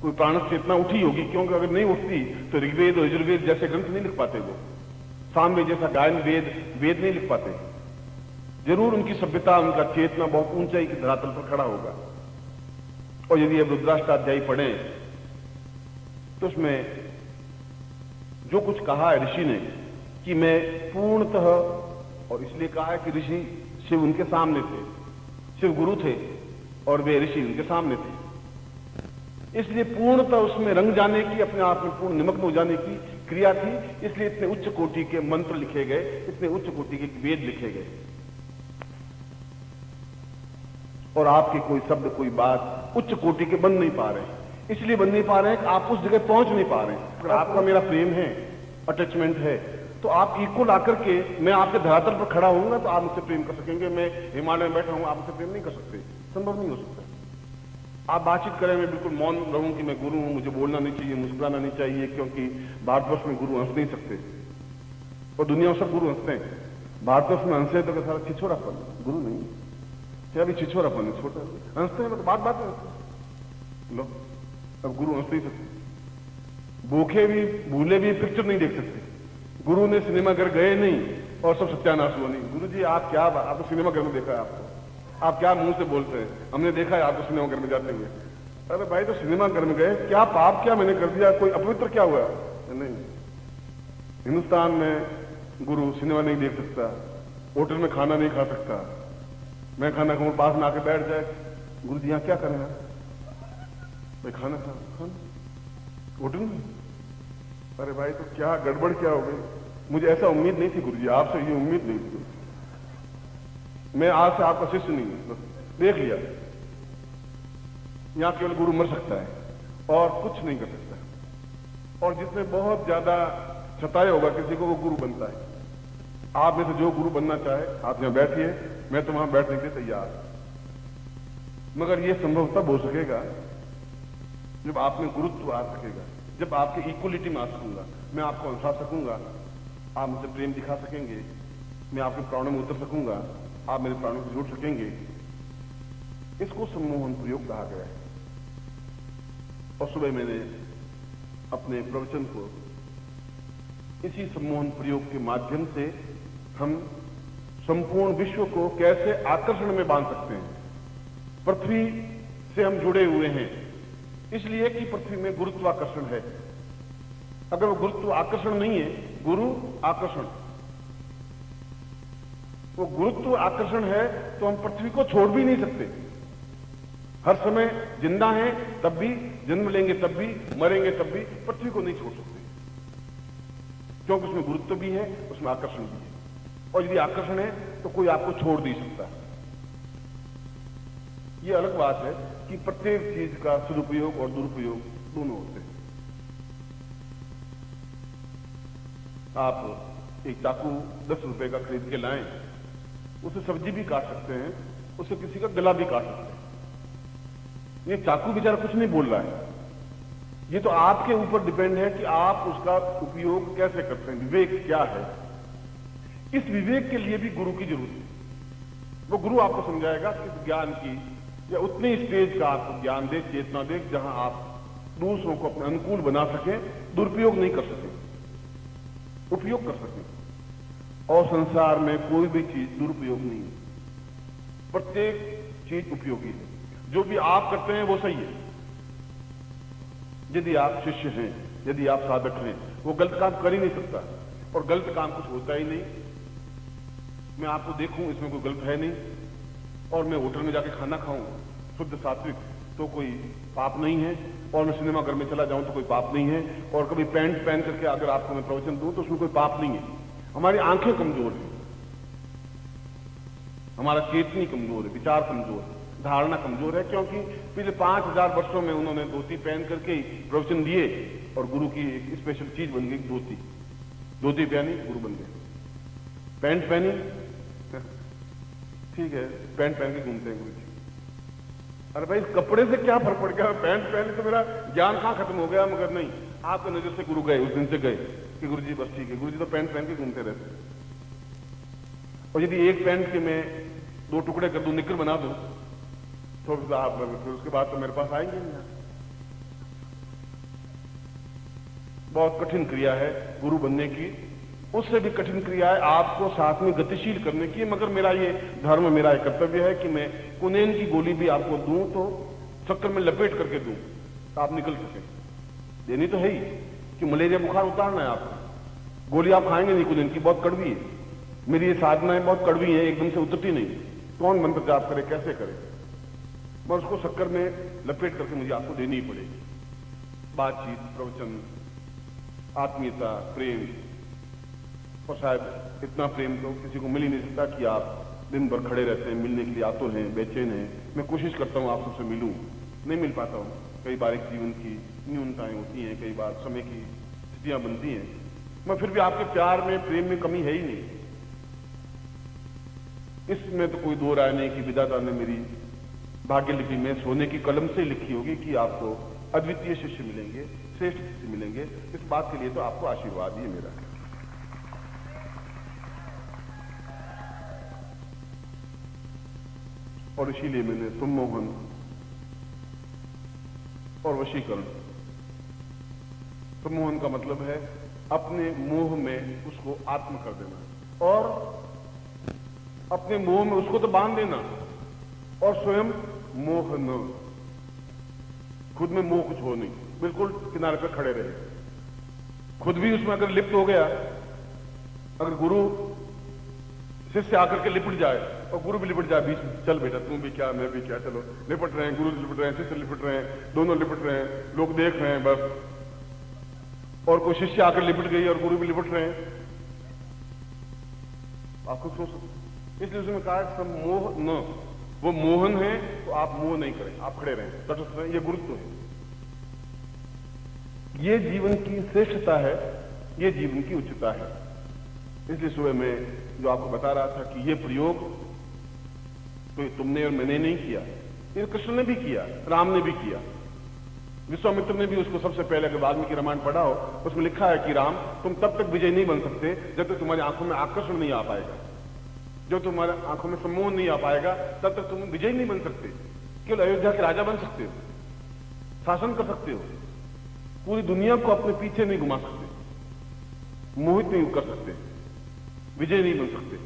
[SPEAKER 1] कोई प्राण चेतना उठी होगी। क्योंकि अगर नहीं उठती तो ऋग्वेद और यजुर्वेद जैसे ग्रंथ नहीं लिख पाते, वो सामवेद जैसा गायन वेद नहीं लिख पाते। जरूर उनकी सभ्यता, उनका चेतना बहुत ऊंचाई की धरातल पर खड़ा होगा। और यदि अब रुद्राष्टाध्यायी पढ़ें तो उसमें जो कुछ कहा है ऋषि ने कि मैं पूर्णतः और इसलिए कहा है कि ऋषि शिव उनके सामने थे, शिव गुरु थे और वे ऋषि उनके सामने थे। इसलिए पूर्णतः उसमें रंग जाने की, अपने आप में पूर्ण निमग्न हो जाने की क्रिया थी। इसलिए इतने उच्च कोटि के मंत्र लिखे गए, इतने उच्च कोटि के वेद लिखे गए। और आपके कोई शब्द, कोई बात उच्च कोटि के बन नहीं पा रहे हैं। इसलिए बन नहीं पा रहे हैं कि आप उस जगह पहुंच नहीं पा रहे हैं। अगर आपका मेरा प्रेम है, अटैचमेंट है, तो आप इक्वल आकर के, मैं आपके धरातल पर खड़ा होऊंगा तो आप मुझसे प्रेम कर सकेंगे। मैं हिमालय में बैठा हूं, आप मुझसे प्रेम नहीं कर सकते, संभव नहीं हो सकता। आप बातचीत करें, मैं बिल्कुल मौन रहूं कि मैं गुरु हूं, मुझे बोलना नहीं चाहिए, मुस्कुराना नहीं चाहिए, क्योंकि भारतवर्ष में गुरु हंस नहीं सकते और दुनिया में सब गुरु हंसते हैं। भारतवर्ष में हंसे तो सारा छिछोरापन, गुरु नहीं, क्या भी छिछोरापन है, छोटा हंसते हैं, बात बात में लो। अब गुरु हंस नहीं सकते, भूखे भी भूले भी पिक्चर नहीं देख सकते। गुरु ने सिनेमा घर गए नहीं और सब सत्यानाश हुआ नहीं। गुरु जी आप क्या, आपको सिनेमा घर में देखा है, आपको, आप क्या मुंह से बोलते हैं, हमने देखा है आपको सिनेमा घर में जाते हुए। अरे भाई, तो सिनेमा घर में गए, क्या पाप क्या मैंने कर दिया, कोई अपवित्र क्या हुआ? नहीं, हिंदुस्तान में गुरु सिनेमा नहीं देख सकता, होटल में खाना नहीं खा सकता। मैं खाना खाऊं, पास में आके बैठ जाए, गुरु जी यहाँ क्या करें भाई, खाना खा, खाना होटल में। अरे भाई, तो क्या गड़बड़ क्या हो गई? मुझे ऐसा उम्मीद नहीं थी गुरुजी, आपसे ये उम्मीद नहीं थी। मैं आज से आपका शिष्य नहीं हूं, देख लिया। यहां केवल गुरु मर सकता है और कुछ नहीं कर सकता। और जिसने बहुत ज्यादा सताया होगा किसी को, वो गुरु बनता है। आप में से जो गुरु बनना चाहे, आप यहां बैठिए, मैं तो वहां बैठने के लिए तैयार। मगर यह संभव तब हो सकेगा जब आप में गुरुत्व आ सकेगा, जब आपके इक्वलिटी में आ सकूंगा, मैं आपको हंसा सकूंगा, आप मुझसे प्रेम दिखा सकेंगे, मैं आपके प्राणों में उतर सकूंगा, आप मेरे प्राणों से जुड़ सकेंगे। इसको सम्मोहन प्रयोग कहा गया है। और सुबह मैंने अपने प्रवचन को इसी सम्मोहन प्रयोग के माध्यम से हम संपूर्ण विश्व को कैसे आकर्षण में बांध सकते हैं। पृथ्वी से हम जुड़े हुए हैं इसलिए कि पृथ्वी में गुरुत्वाकर्षण है। अगर वो गुरुत्व आकर्षण नहीं है, गुरु आकर्षण, वो गुरुत्व आकर्षण है, तो हम पृथ्वी को छोड़ भी नहीं सकते। हर समय जिंदा हैं तब भी, जन्म लेंगे तब भी, मरेंगे तब भी, पृथ्वी को नहीं छोड़ सकते, क्योंकि उसमें गुरुत्व भी है, उसमें आकर्षण भी है। और यदि आकर्षण है तो कोई आपको छोड़ नहीं सकता। यह अलग बात है कि प्रत्येक चीज का सदुपयोग और दुरुपयोग दोनों होते हैं। आप एक चाकू 10 रुपए का खरीद के लाएं, उससे सब्जी भी काट सकते हैं, उससे किसी का गला भी काट सकते हैं। ये चाकू बेचारा कुछ नहीं बोल रहा है, ये तो आपके ऊपर डिपेंड है कि आप उसका उपयोग कैसे करते हैं, विवेक क्या है। इस विवेक के लिए भी गुरु की जरूरत है। वो गुरु आपको समझाएगा कि ज्ञान की या उतनी स्टेज का आपको ज्ञान दे, चेतना दे, जहां आप दूसरों को अपने अनुकूल बना सकें, दुरुपयोग नहीं कर सकें, उपयोग कर सकें। और संसार में कोई भी चीज दुरुपयोग नहीं है, प्रत्येक चीज उपयोगी है। जो भी आप करते हैं वो सही है। यदि आप शिष्य हैं, यदि आप साधक हैं, वो गलत काम कर ही नहीं सकता, और गलत काम कुछ होता ही नहीं। मैं आपको देखूं, इसमें कोई गलत है नहीं, और मैं होटल में जाके खाना खाऊं शुद्ध सात्विक, तो कोई पाप नहीं है। और मैं सिनेमा घर में चला जाऊं तो कोई पाप नहीं है। और कभी पैंट पहन करके अगर आपको मैं प्रवचन दूं तो उसमें कोई पाप नहीं है। हमारी आंखें कमजोर हैं, हमारा चेतनी कमजोर है, विचार कमजोर है, धारणा कमजोर है, क्योंकि पिछले 5000 वर्षों में उन्होंने धोती पहन करके ही प्रवचन दिए, और गुरु की एक स्पेशल चीज बन गई धोती। धोती पहनी, गुरु बन गए। पैंट पहनी, ठीक है, पैंट पहन के घूमते हैं गुरु जी। अरे भाई, कपड़े से क्या फर्क पड़ गया, पैंट पहने तो मेरा ज्ञान कहां खत्म हो गया। मगर नहीं, आपकी नजर से गुरु गए, उस दिन से गए कि गुरु जी बस ठीक है। गुरु जी तो पैंट पहन के घूमते रहते। और यदि एक पैंट के मैं 2 टुकड़े कर दूं, निकर बना दूं, तो फिर उसके बाद तो मेरे पास आएंगे नहीं। बहुत कठिन क्रिया है गुरु बनने की। उससे भी कठिन क्रिया है आपको साथ में गतिशील करने की। मगर मेरा ये धर्म, मेरा ये कर्तव्य है कि मैं कुनेन की गोली भी आपको दूं तो चक्कर में लपेट करके दूं, तो आप निकल सके। देनी तो है ही कि मलेरिया बुखार उतारना है आपको। गोली आप खाएंगे नहीं कुनेन की, बहुत कड़वी है, मेरी ये साधनाएं बहुत कड़वी हैं, एकदम से उतरती नहीं। कौन मंत्र जाप करे, कैसे करे, मैं उसको शक्कर में लपेट करके मुझे आपको देनी ही पड़ेगी। बातचीत, प्रवचन, आत्मीयता, प्रेम, और शायद इतना प्रेम तो किसी को मिल ही नहीं सकता कि आप दिन भर खड़े रहते हैं, मिलने के लिए आतुर हैं, बेचैन हैं। मैं कोशिश करता हूं आप सबसे मिलूं, नहीं मिल पाता हूं। कई बार एक जीवन की न्यूनताएं होती हैं, कई बार समय की स्थितियां बनती हैं, मैं फिर भी आपके प्यार में, प्रेम में कमी है ही नहीं। इसमें तो कोई दो राय नहीं कि विधाता ने मेरी भाग्य लिपि में सोने की कलम से लिखी होगी कि आपको अद्वितीय शिष्य मिलेंगे, श्रेष्ठ शिष्य मिलेंगे। इस बात के लिए तो आपको आशीर्वाद ही है मेरा। और इसीलिए मैंने सम्मोहन और वशीकरण, सम्मोहन का मतलब है अपने मोह में उसको आत्म कर देना, और अपने मोह में उसको तो बांध देना, और स्वयं मोह न, खुद में मोह कुछ हो नहीं, बिल्कुल किनारे पर खड़े रहे। खुद भी उसमें अगर लिप्त हो गया, अगर गुरु शिष्य आकर के लिपट जाए और गुरु भी लिपट जाए बीच में, चल बेटा तुम भी क्या मैं भी क्या, चलो लिपट रहे हैं, गुरु लिपट रहे हैं, शिष्य लिपट रहे हैं, दोनों लिपट रहे हैं, लोग देख रहे हैं बस, और कोई शिष्य आकर लिपट गई और गुरु भी लिपट रहे हैं, आप खुद सोच सकते। इसलिए उसने कहा सम्मोह न, वो मोहन है तो आप मोह नहीं करें, आप खड़े रहें, तटस्थ रहें, ये गुरुत्व है। ये जीवन की श्रेष्ठता है, ये जीवन की उच्चता है। इसलिए सुबह में जो आपको बता रहा था कि ये प्रयोग तो तुमने और मैंने नहीं किया, ये कृष्ण ने भी किया, राम ने भी किया, विश्वामित्र ने भी उसको सबसे पहले, अगर वाल्मीकि रामायण पढ़ा हो, उसमें लिखा है कि राम तुम तब तक विजय नहीं बन सकते जब तक तुम्हारी आंखों में आकर्षण नहीं आ पाएगा, जब तुम्हारे आंखों में सम्मोहन नहीं आ पाएगा तब तक तुम विजय नहीं बन सकते। केवल अयोध्या के राजा बन सकते हो, शासन कर सकते हो, पूरी दुनिया को अपने पीछे नहीं घुमा सकते, मोहित नहीं कर सकते, विजय नहीं बन सकते।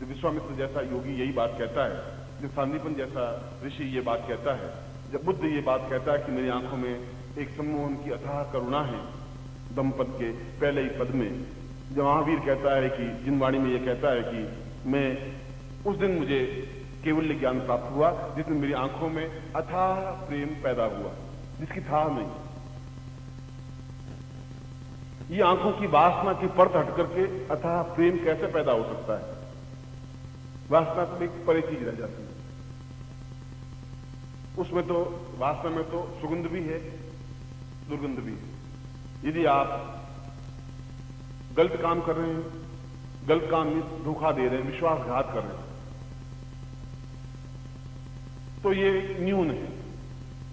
[SPEAKER 1] जब विश्वामित्र जैसा योगी यही बात कहता है, जब सांदीपन जैसा ऋषि ये बात कहता है, जब बुद्ध ये बात कहता है कि मेरी आंखों में एक सम्मोहन की अथाह करुणा है, दमपद के पहले ही पद में, जब महावीर कहता है कि जिनवाणी में ये कहता है कि मैं उस दिन मुझे केवल ज्ञान प्राप्त हुआ जिसमें मेरी आंखों में अथाह प्रेम पैदा हुआ, जिसकी था नहीं। ये आंखों की वासना की परत हट करके अथाह प्रेम कैसे पैदा हो सकता है? वासना तो एक परे चीज रह जाती है, उसमें तो वासना में तो सुगंध भी है, दुर्गंध भी है। यदि आप गलत काम कर रहे हैं, गलत काम में धोखा दे रहे हैं, विश्वासघात कर रहे हैं, तो ये न्यून है।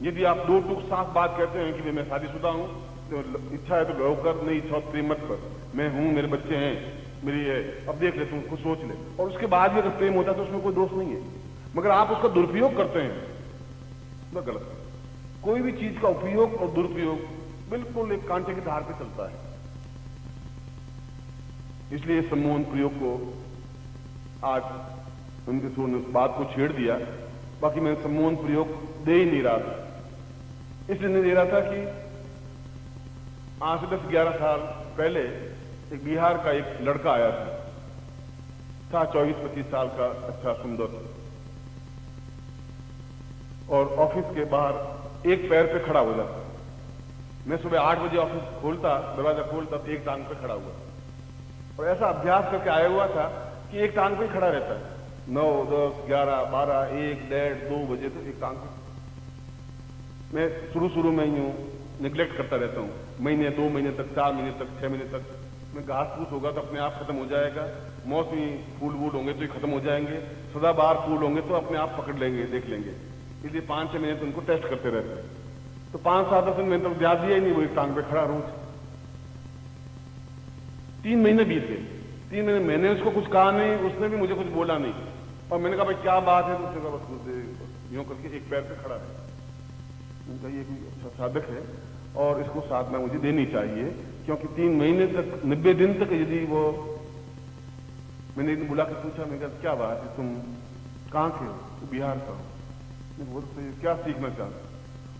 [SPEAKER 1] यदि आप दो टूक साफ बात कहते हैं कि मैं शादीशुदा हूं, तो इच्छा है तो लो कर, नहीं इच्छा प्रेम मत कर, मैं हूं, मेरे बच्चे हैं, मेरी है, अब देख ले, तुम खुद सोच ले, और उसके बाद भी अगर प्रेम होता है तो उसमें कोई दोष नहीं है। मगर आप उसका दुरुपयोग करते हैं तो गलत है। कोई भी चीज का उपयोग और दुरुपयोग बिल्कुल एक कांटे की धार पे चलता है। इसलिए सम्मोहन प्रयोग को आज उनके सूर ने उस बात को छेड़ दिया, बाकी मैं सम्मोहन प्रयोग दे ही नहीं रहा था। इसलिए नहीं दे रहा था कि आज से 10-11 साल पहले एक बिहार का एक लड़का आया था 24-25 साल का, अच्छा सुंदर, और ऑफिस के बाहर एक पैर पे खड़ा हो जाता। मैं सुबह 8 बजे ऑफिस खोलता, दरवाजा खोलता तो एक टांग पे खड़ा हुआ, और ऐसा अभ्यास करके आया हुआ था कि एक टांग पे ही खड़ा रहता है। 9, 10, 11, 12, 1, 1:30, 2 बजे तो एक टांग पे। मैं शुरू में यूं निग्लेक्ट करता रहता हूं, महीने, 2 महीने तक, 4 महीने तक, 6 महीने तक। मैं घास फूस होगा तो अपने आप खत्म हो जाएगा, मौसमी फूल वूल होंगे तो ये खत्म हो जाएंगे, सदाबहार फूल होंगे तो अपने आप पकड़ लेंगे, देख लेंगे। इसलिए 5-6 महीने तो उनको टेस्ट करते रहते हैं। तो 5-7 दिन मैंने तो याद दिया ही नहीं, वो एक टांग पे खड़ा रोज। 3 महीने बीत गए। 3 महीने मैंने उसको कुछ कहा नहीं, उसने भी मुझे कुछ बोला नहीं, और मैंने कहा भाई क्या बात है, तो उसने कहा बस यूं करके एक पैर पे खड़ा है। उनका ये कोई अच्छा साधक है और इसको साधना मुझे देनी चाहिए, क्योंकि 3 महीने तक, 90 दिन तक यदि वो, मैंने एक दिन बुला के पूछा, मैंने कहा क्या बात है, तुम कहाँ के हो? तो बिहार का हूँ। मैं बोलते क्या सीखना चाहता?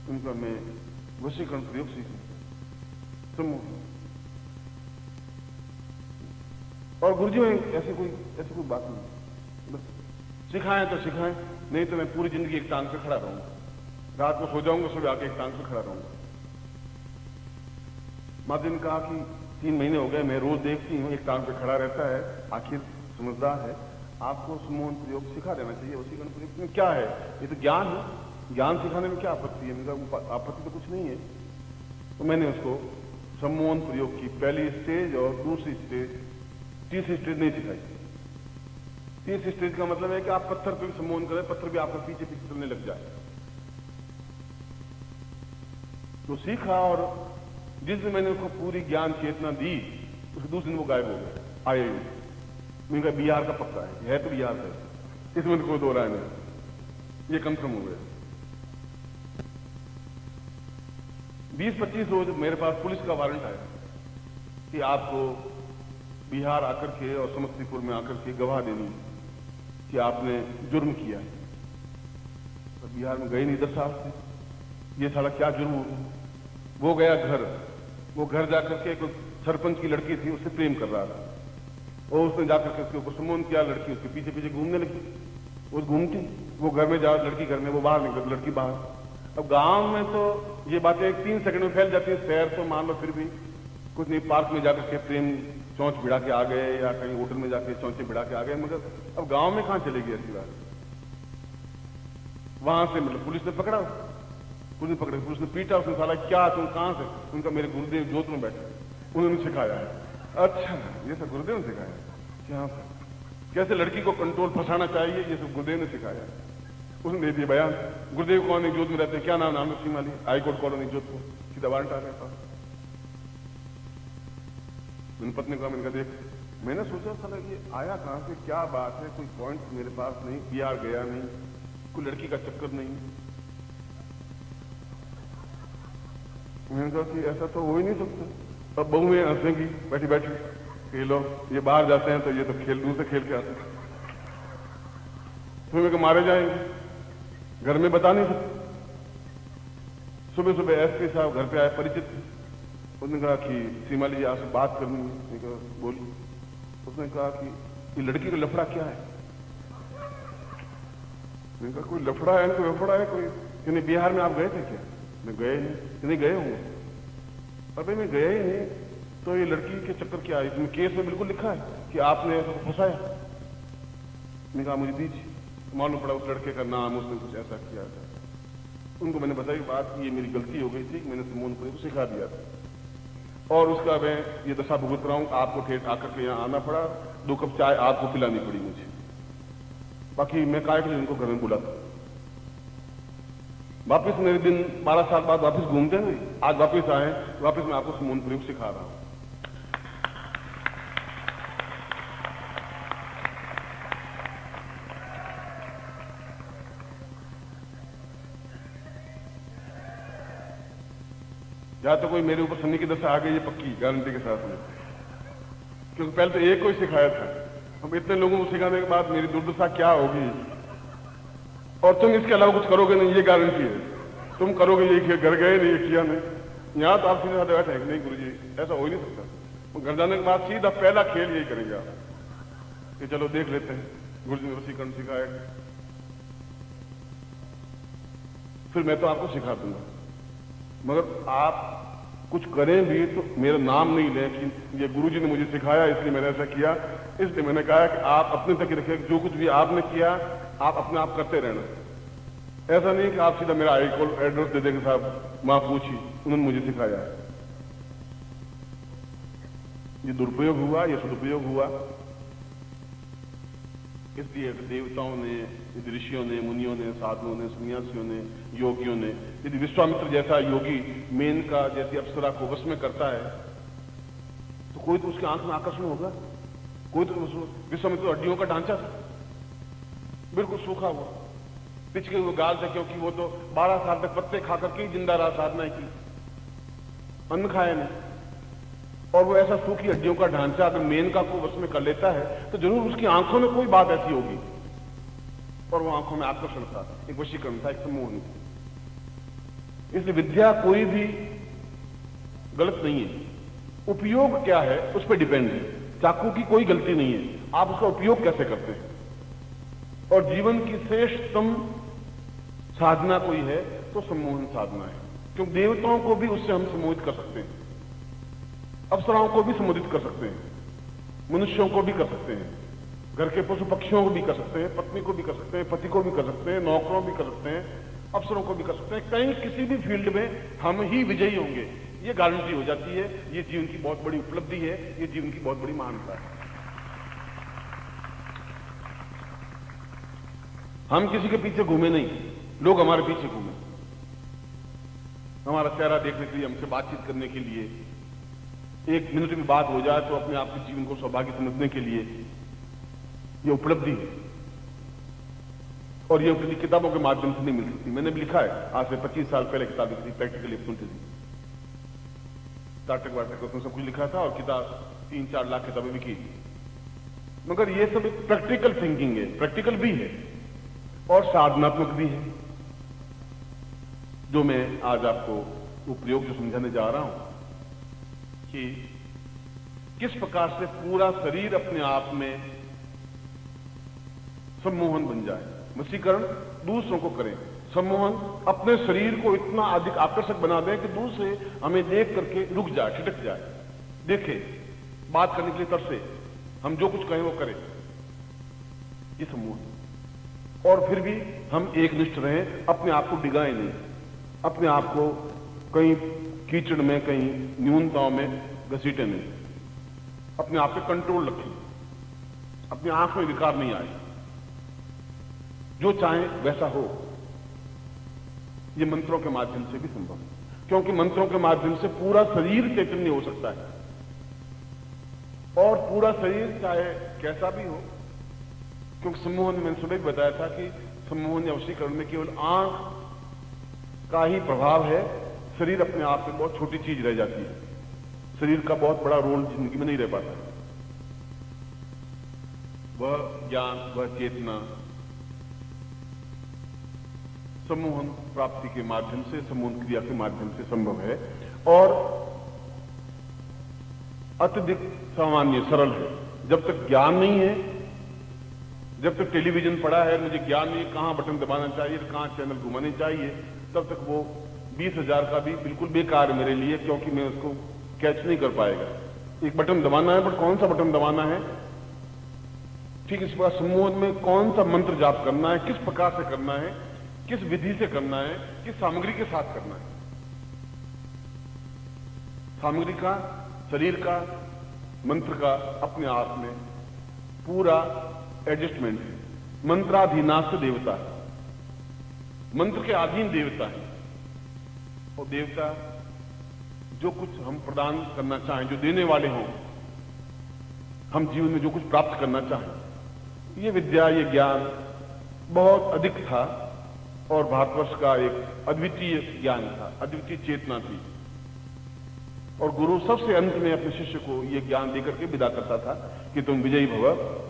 [SPEAKER 1] उनका मैं वशीकरण प्रयोग सीखूं। और गुरुजी में ऐसी कोई बात नहीं, बस सिखाएं तो सिखाएं, नहीं तो मैं पूरी जिंदगी एक टांग पे खड़ा रहूंगा, रात को सो जाऊंगा, सुबह आके एक टांग पे खड़ा रहूंगा। माता ने कहा कि 3 महीने हो गए, मैं रोज देखती हूँ एक टांग पे खड़ा रहता है, आखिर समझदार है, आपको सम्मोहन प्रयोग सिखा देना चाहिए। वशीकरण प्रयोग में क्या है, ये तो ज्ञान है, ज्ञान सिखाने में क्या आपत्ति है? मेरा आपत्ति तो कुछ नहीं है। तो मैंने उसको सम्मोहन प्रयोग की पहली स्टेज और दूसरी स्टेज, तीसरी स्टेज नहीं सिखाई। तीसरी स्टेज का मतलब है कि आप पत्थर पे भी सम्मोहन करें, पत्थर भी आपको पीछे पीछे चलने लग जाए। तो सीखा, और जिस दिन मैंने उसको पूरी ज्ञान चेतना दी, उसके दूसरे दिन वो गायब हो गए, आए ही। मैंने कहा बिहार का पक्का है तो बिहार है, इसमें कोई दो राय नहीं, ये कंफर्म हो गया। 20-25 रोज मेरे पास पुलिस का वारंट आया कि आपको बिहार आकर के और समस्तीपुर में आकर के गवाह देनी कि आपने जुर्म किया है। तो बिहार में गए नहीं 10 साल से, ये साला क्या जुर्म हो। वो गया घर, वो घर जाकर के एक सरपंच की लड़की थी, उससे प्रेम कर रहा था, और उसने जाकर के उसके ऊपर सम्मोहन किया। लड़की उसके पीछे पीछे घूमने लगी, वो घूमती, वो घर में जा, लड़की घर में, वो बाहर निकल, लड़की बाहर। अब गांव में तो ये बातें 3 सेकंड में फैल जाती है, शहर तो मान लो फिर भी कुछ नहीं, पार्क में जाकर के प्रेम चौंच भिड़ा के आ गए, या कहीं होटल में जाके चौंचे भिड़ा के आ गए, मगर अब गांव में कहां चलेगी ऐसी बात। वहां से मतलब पुलिस ने पकड़ा, पुलिस ने पीटा, उसने साला क्या तुम कहां से? उनका मेरे गुरुदेव जोत में बैठे, उन्होंने सिखाया है। अच्छा, ये सब गुरुदेव ने सिखाया क्या? कैसे लड़की को कंट्रोल फंसाना चाहिए, ये सब गुरुदेव ने सिखाया है। उसने दे दिया बयान। गुरुदेव कौन है, जोत में रहते हैं, क्या नाम है? सिंह वाली, हाईकोर्ट कॉलोनी जोधपुर, सीधा वारंट आ गया। मैंने पत्नी को मैंने कहा देख, मैंने सोचा साला ये आया कहां से, क्या बात है, कोई पॉइंट मेरे पास नहीं, बिहार गया नहीं, कोई लड़की का चक्कर नहीं। मैंने कहा कि ऐसा तो हो ही नहीं सकता। अब बहू में हंसेंगी बैठी बैठी कि लो ये बाहर जाते हैं तो ये तो खेल दूर से खेल के आते हैं, तुम्हें मारे जाएंगे, घर में बता नहीं सकते। सुबह सुबह एसपी साहब घर पे आए, परिचित थे। उसने कहा कि सीमा जी आपसे बात करनी है। मैंने कहा बोलिए। उसने कहा कि ये लड़की का लफड़ा क्या है? मैंने कहा कोई लफड़ा है, कोई लफड़ा है कोई कि नहीं? बिहार में आप गए थे क्या? मैं गए नहीं गए होंगे। अबे मैं गया ही नहीं, तो ये लड़की के चक्कर क्या है? इसमें केस में बिल्कुल लिखा है कि आपने फंसाया। मैंने कहा मुझे दीजिए। मालूम पड़ा उस लड़के का नाम, उसने कुछ ऐसा किया था। उनको मैंने बताई बात कि ये मेरी गलती हो गई थी, मैंने सम्मोहन को सिखा दिया था, और उसका मैं ये दशा भुगत रहा हूं। आपको ठेठ आकर के यहाँ आना पड़ा, 2 कप चाय आपको पिलानी पड़ी मुझे, बाकी मैं काय के लिए उनको घर में बुला था। वापिस मेरे दिन 12 साल बाद वापस घूमते हैं, आज वापस आए, वापस मैं आपको सम्मोहन प्रयोग सिखा रहा हूं। या तो कोई मेरे ऊपर शनि की दशा आ गई, ये पक्की गारंटी के साथ में, क्योंकि पहले तो एक को ही सिखाया था, अब इतने लोगों को सिखाने के बाद मेरी दुर्दशा क्या होगी। और तुम इसके अलावा कुछ करोगे नहीं, ये गारंटी है। तुम करोगे ये, घर गए नहीं, ये किया नहीं। यहाँ तो आप सीधे साधे बैठे नहीं गुरुजी, ऐसा हो ही नहीं सकता। घर जाने के बाद सीधा पहला खेल यही करेंगे आप कि चलो देख लेते हैं, गुरुजी ने वशीकरण सिखाया, फिर मैं तो आपको सिखा दूंगा, मगर आप कुछ करें भी तो मेरा नाम नहीं लें कि ये गुरुजी ने मुझे सिखाया इसलिए मैंने ऐसा किया। इसलिए मैंने कहा कि आप अपने तक ही रखें, जो कुछ भी आपने किया आप अपने आप करते रहना। ऐसा नहीं कि आप सीधा मेरा एड्रेस दे देंगे, साहब मां पूछी, उन्होंने मुझे सिखाया है। ये दुरुपयोग हुआ, ये सदुपयोग हुआ, इसलिए देवताओं ने, ऋषियों ने, मुनियों ने, साधुओं ने, सन्यासियों ने, योगियों ने, यदि विश्वामित्र जैसा योगी मेनका जैसी अप्सरा को वश में करता है तो कोई तो उसके आंख में आकर्षण होगा। कोई तो विश्वामित्र हड्डियों का ढांचा था, बिल्कुल सूखा हुआ, पिछले हुए गाल थे, क्योंकि वो तो 12 साल तक पत्ते खा करके ही जिंदा रहा, साधना की, अन्न खाया नहीं। और वो ऐसा सूखी हड्डियों का ढांचा अगर मेनका को वश में कर लेता है तो जरूर उसकी आंखों में कोई बात ऐसी होगी, और वो आंखों में आकर्षण था, एक वशीकरण था, एक सम्मोहन था। इसलिए विद्या कोई भी गलत नहीं है, उपयोग क्या है उस पर डिपेंड है। चाकू की कोई गलती नहीं है, आप उसका उपयोग कैसे करते हैं। और जीवन की श्रेष्ठतम साधना कोई है तो सम्मोहन साधना है, क्योंकि देवताओं को भी उससे हम सम्मोहित कर सकते हैं, अप्सराओं को भी संबोधित कर सकते हैं, मनुष्यों को भी कर सकते हैं, घर के पशु पक्षियों को भी कर सकते हैं, पत्नी को भी कर सकते हैं, पति को भी कर सकते हैं, नौकरों भी कर सकते हैं, अफसरों को भी कर सकते हैं। कहीं किसी भी फील्ड में हम ही विजयी होंगे, ये गारंटी हो जाती है। ये जीवन की बहुत बड़ी उपलब्धि है, ये जीवन की बहुत बड़ी महानता है। हम किसी के पीछे घूमे नहीं, लोग हमारे पीछे घूमे, हमारा चेहरा देखने के लिए, हमसे बातचीत करने के लिए, एक मिनट में बात हो जाए तो अपने आप के जीवन को सौभाग्य समझने के लिए ये उपलब्धि है। और ये उपलब्धि किताबों के माध्यम से नहीं मिल सकती। मैंने भी लिखा है, आज से 25 साल पहले किताब लिखी थी, प्रैक्टिकल अपॉर्चुनिटी थी, नाटक वाटक उसमें सब कुछ लिखा था और किताब 3-4 लाख किताबें भी की। मगर ये सब एक प्रैक्टिकल थिंकिंग है, प्रैक्टिकल भी है और साधनात्मक भी है, जो मैं आज आपको उपयोग जो समझाने जा रहा हूं कि किस प्रकार से पूरा शरीर अपने आप में सम्मोहन बन जाए। वशीकरण दूसरों को करें, सम्मोहन अपने शरीर को इतना अधिक आकर्षक बना दें कि दूसरे हमें देख करके रुक जाए, ठिठक जाए, देखे, बात करने के लिए तरसे, हम जो कुछ कहें वो करें, ये सम्मोहन। और फिर भी हम एकनिष्ठ रहें, अपने आप को डिगाएं नहीं, अपने आप को कहीं कीचड़ में, कहीं न्यूनताओं में घसीटे नहीं, अपने आप पे कंट्रोल रखें, अपनी आंख में विकार नहीं आए, जो चाहे वैसा हो। ये मंत्रों के माध्यम से भी संभव है, क्योंकि मंत्रों के माध्यम से पूरा शरीर चैतन्य हो सकता है, और पूरा शरीर चाहे कैसा भी हो, क्योंकि सम्मोहन में मैंने सुबह भी बताया था कि सम्मोहन या वशीकरण में केवल आंख का ही प्रभाव है, शरीर अपने आप में बहुत छोटी चीज रह जाती है, शरीर का बहुत बड़ा रोल जिंदगी में नहीं रह पाता। वह ज्ञान, वह चेतना सम्मोहन प्राप्ति के माध्यम से, सम्मोहन क्रिया के माध्यम से संभव है और अत्यधिक सामान्य, सरल है। जब तक ज्ञान नहीं है, जब तक टेलीविजन पड़ा है, मुझे ज्ञान नहीं है कहां बटन दबाना चाहिए, कहां चैनल घुमाने चाहिए, तब तक वो 20,000 का भी बिल्कुल बेकार है मेरे लिए, क्योंकि मैं उसको कैच नहीं कर पाएगा। एक बटन दबाना है, पर कौन सा बटन दबाना है, ठीक इस प्रकार सम्मोहन में कौन सा मंत्र जाप करना है, किस प्रकार से करना है, किस विधि से करना है, किस सामग्री के साथ करना है, सामग्री का, शरीर का, मंत्र का अपने आप में पूरा एडजस्टमेंट है। मंत्राधीनास्थ देवता, मंत्र के अधीन देवता है, और देवता जो कुछ हम प्रदान करना चाहें, जो देने वाले हों, हम जीवन में जो कुछ प्राप्त करना चाहें, ये विद्या, ये ज्ञान बहुत अधिक था और भारतवर्ष का एक अद्वितीय ज्ञान था, अद्वितीय चेतना थी। और गुरु सबसे अंत में अपने शिष्य को यह ज्ञान देकर के विदा करता था कि तुम विजयी भव,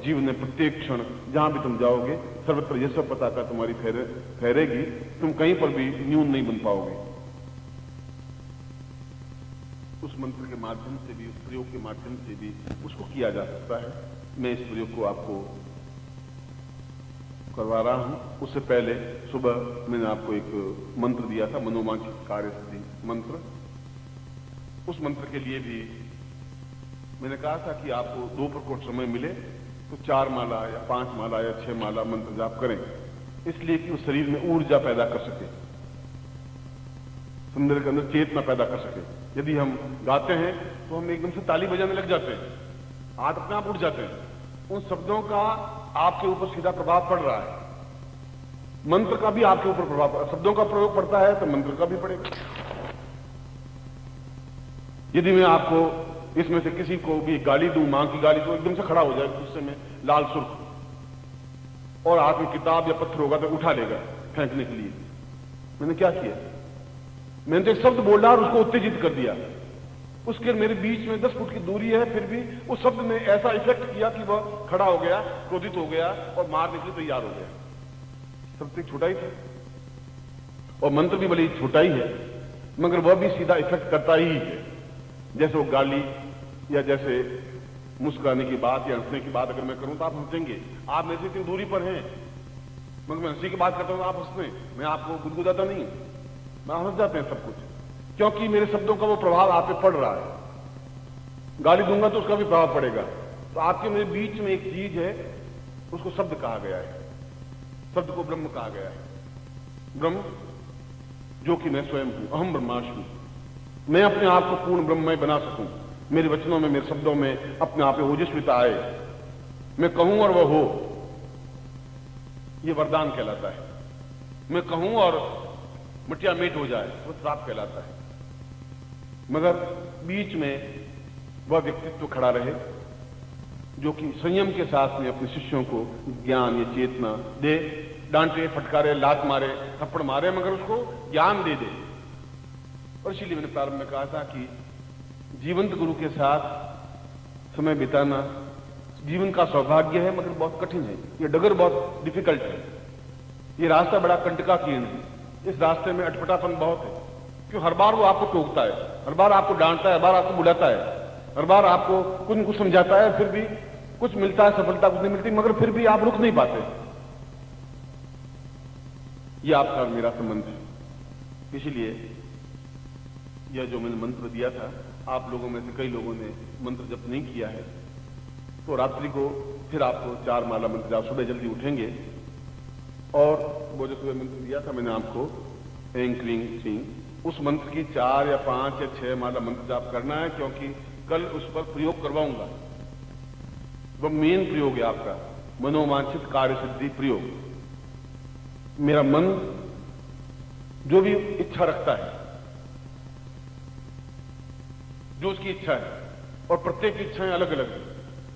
[SPEAKER 1] जीवन में प्रत्येक क्षण जहां भी तुम जाओगे सर्वत्र यह सब पताका तुम्हारी फहरेगी, तुम कहीं पर भी न्यून नहीं बन पाओगे। उस मंत्र के माध्यम से भी, उस प्रयोग के माध्यम से भी उसको किया जा सकता है। मैं इस प्रयोग को आपको करवा रहा हूं। उससे पहले सुबह मैंने आपको एक मंत्र दिया था, मनोवांछित कार्य सिद्धि मंत्र। उस मंत्र के लिए भी मैंने कहा था कि आपको 2 प्रकोष्ठ समय मिले तो 4 माला या 5 माला या 6 माला मंत्र जाप करें, इसलिए कि उस शरीर में ऊर्जा पैदा कर सके, सुंदर के अंदर चेतना पैदा कर सके। यदि हम गाते हैं तो हम एकदम से ताली बजाने लग जाते हैं, हाथ अपने आप उठ जाते हैं, उन शब्दों का आपके ऊपर सीधा प्रभाव पड़ रहा है। मंत्र का भी आपके ऊपर प्रभाव, शब्दों का प्रयोग पड़ता है तो मंत्र का भी पड़ेगा। यदि मैं आपको इसमें से किसी को भी गाली दूं, मां की गाली, तो एकदम से खड़ा हो जाए गुस्से में, लाल सुर्ख, और हाथ में किताब या पत्थर होगा तो उठा लेगा फेंकने के लिए। मैंने क्या किया? मैंने तो एक शब्द बोला और उसको उत्तेजित कर दिया। उसके मेरे बीच में 10 फुट की दूरी है, फिर भी उस शब्द ने ऐसा इफेक्ट किया कि वह खड़ा हो गया, क्रोधित हो गया और मारने के लिए तैयार हो गया। शब्द एक छोटा ही था और मंत्र भी भले छोटा ही है, मगर वह भी सीधा इफेक्ट करता ही है, जैसे वो गाली या जैसे मुस्कुराने की बात या हंसने की बात अगर मैं करूं तो आप हंसेंगे। आप मेरे से इतनी दूरी पर हैं, मगर मैं हंसी की बात करता हूं आप हंसने, मैं आपको गुदगुदाता नहीं, मैं हंस जाते हैं सब कुछ, क्योंकि मेरे शब्दों का वो प्रभाव आप पे पड़ रहा है। गाली दूंगा तो उसका भी प्रभाव पड़ेगा। तो आपके मेरे बीच में एक चीज है, उसको शब्द कहा गया है, शब्द को ब्रह्म कहा गया है। ब्रह्म जो कि मैं स्वयं हूं, अहम ब्रह्मास्मि। मैं अपने आप को पूर्ण ब्रह्ममय बना सकूं, मेरे वचनों में, मेरे शब्दों में अपने आप में ओजस्विता आए, मैं कहूं और वह हो, यह वरदान कहलाता है। मैं कहूं और मिट्टिया मीट हो जाए, वो श्राप कहलाता है। मगर बीच में वह व्यक्तित्व खड़ा रहे जो कि संयम के साथ में अपने शिष्यों को ज्ञान या चेतना दे, डांटे, फटकारे, लात मारे, थप्पड़ मारे, मगर उसको ज्ञान दे दे। और इसीलिए मैंने प्रारंभ में कहा था कि जीवंत गुरु के साथ समय बिताना जीवन का सौभाग्य है, मगर बहुत कठिन है। ये डगर बहुत डिफिकल्ट है, ये रास्ता बड़ा कंटकाकीर्ण है। इस रास्ते में अटपटापन बहुत है, क्यों हर बार वो आपको टोकता है, हर बार आपको डांटता है, हर बार आपको बुलाता है, हर बार आपको कुछ न कुछ समझाता है, फिर भी कुछ मिलता है, सफलता कुछ नहीं मिलती, मगर फिर भी आप रुक नहीं पाते। ये आपका और मेरा संबंध है। इसलिए यह जो मैंने मंत्र दिया था, आप लोगों में से कई लोगों ने मंत्र जप नहीं किया है, तो रात्रि को फिर आपको 4 माला मंत्र जाप, सुबह जल्दी उठेंगे और वो जो सुबह मंत्र दिया था मैंने आपको, ऐं क्लीं श्रीं, उस मंत्र की 4 या 5 या 6 माला मंत्र जाप करना है, क्योंकि कल उस पर प्रयोग करवाऊंगा। वह मेन प्रयोग है आपका, मनोवांछित कार्य सिद्धि प्रयोग। मेरा मन जो भी इच्छा रखता है, जो उसकी इच्छा है, और प्रत्येक इच्छाएं अलग अलग है,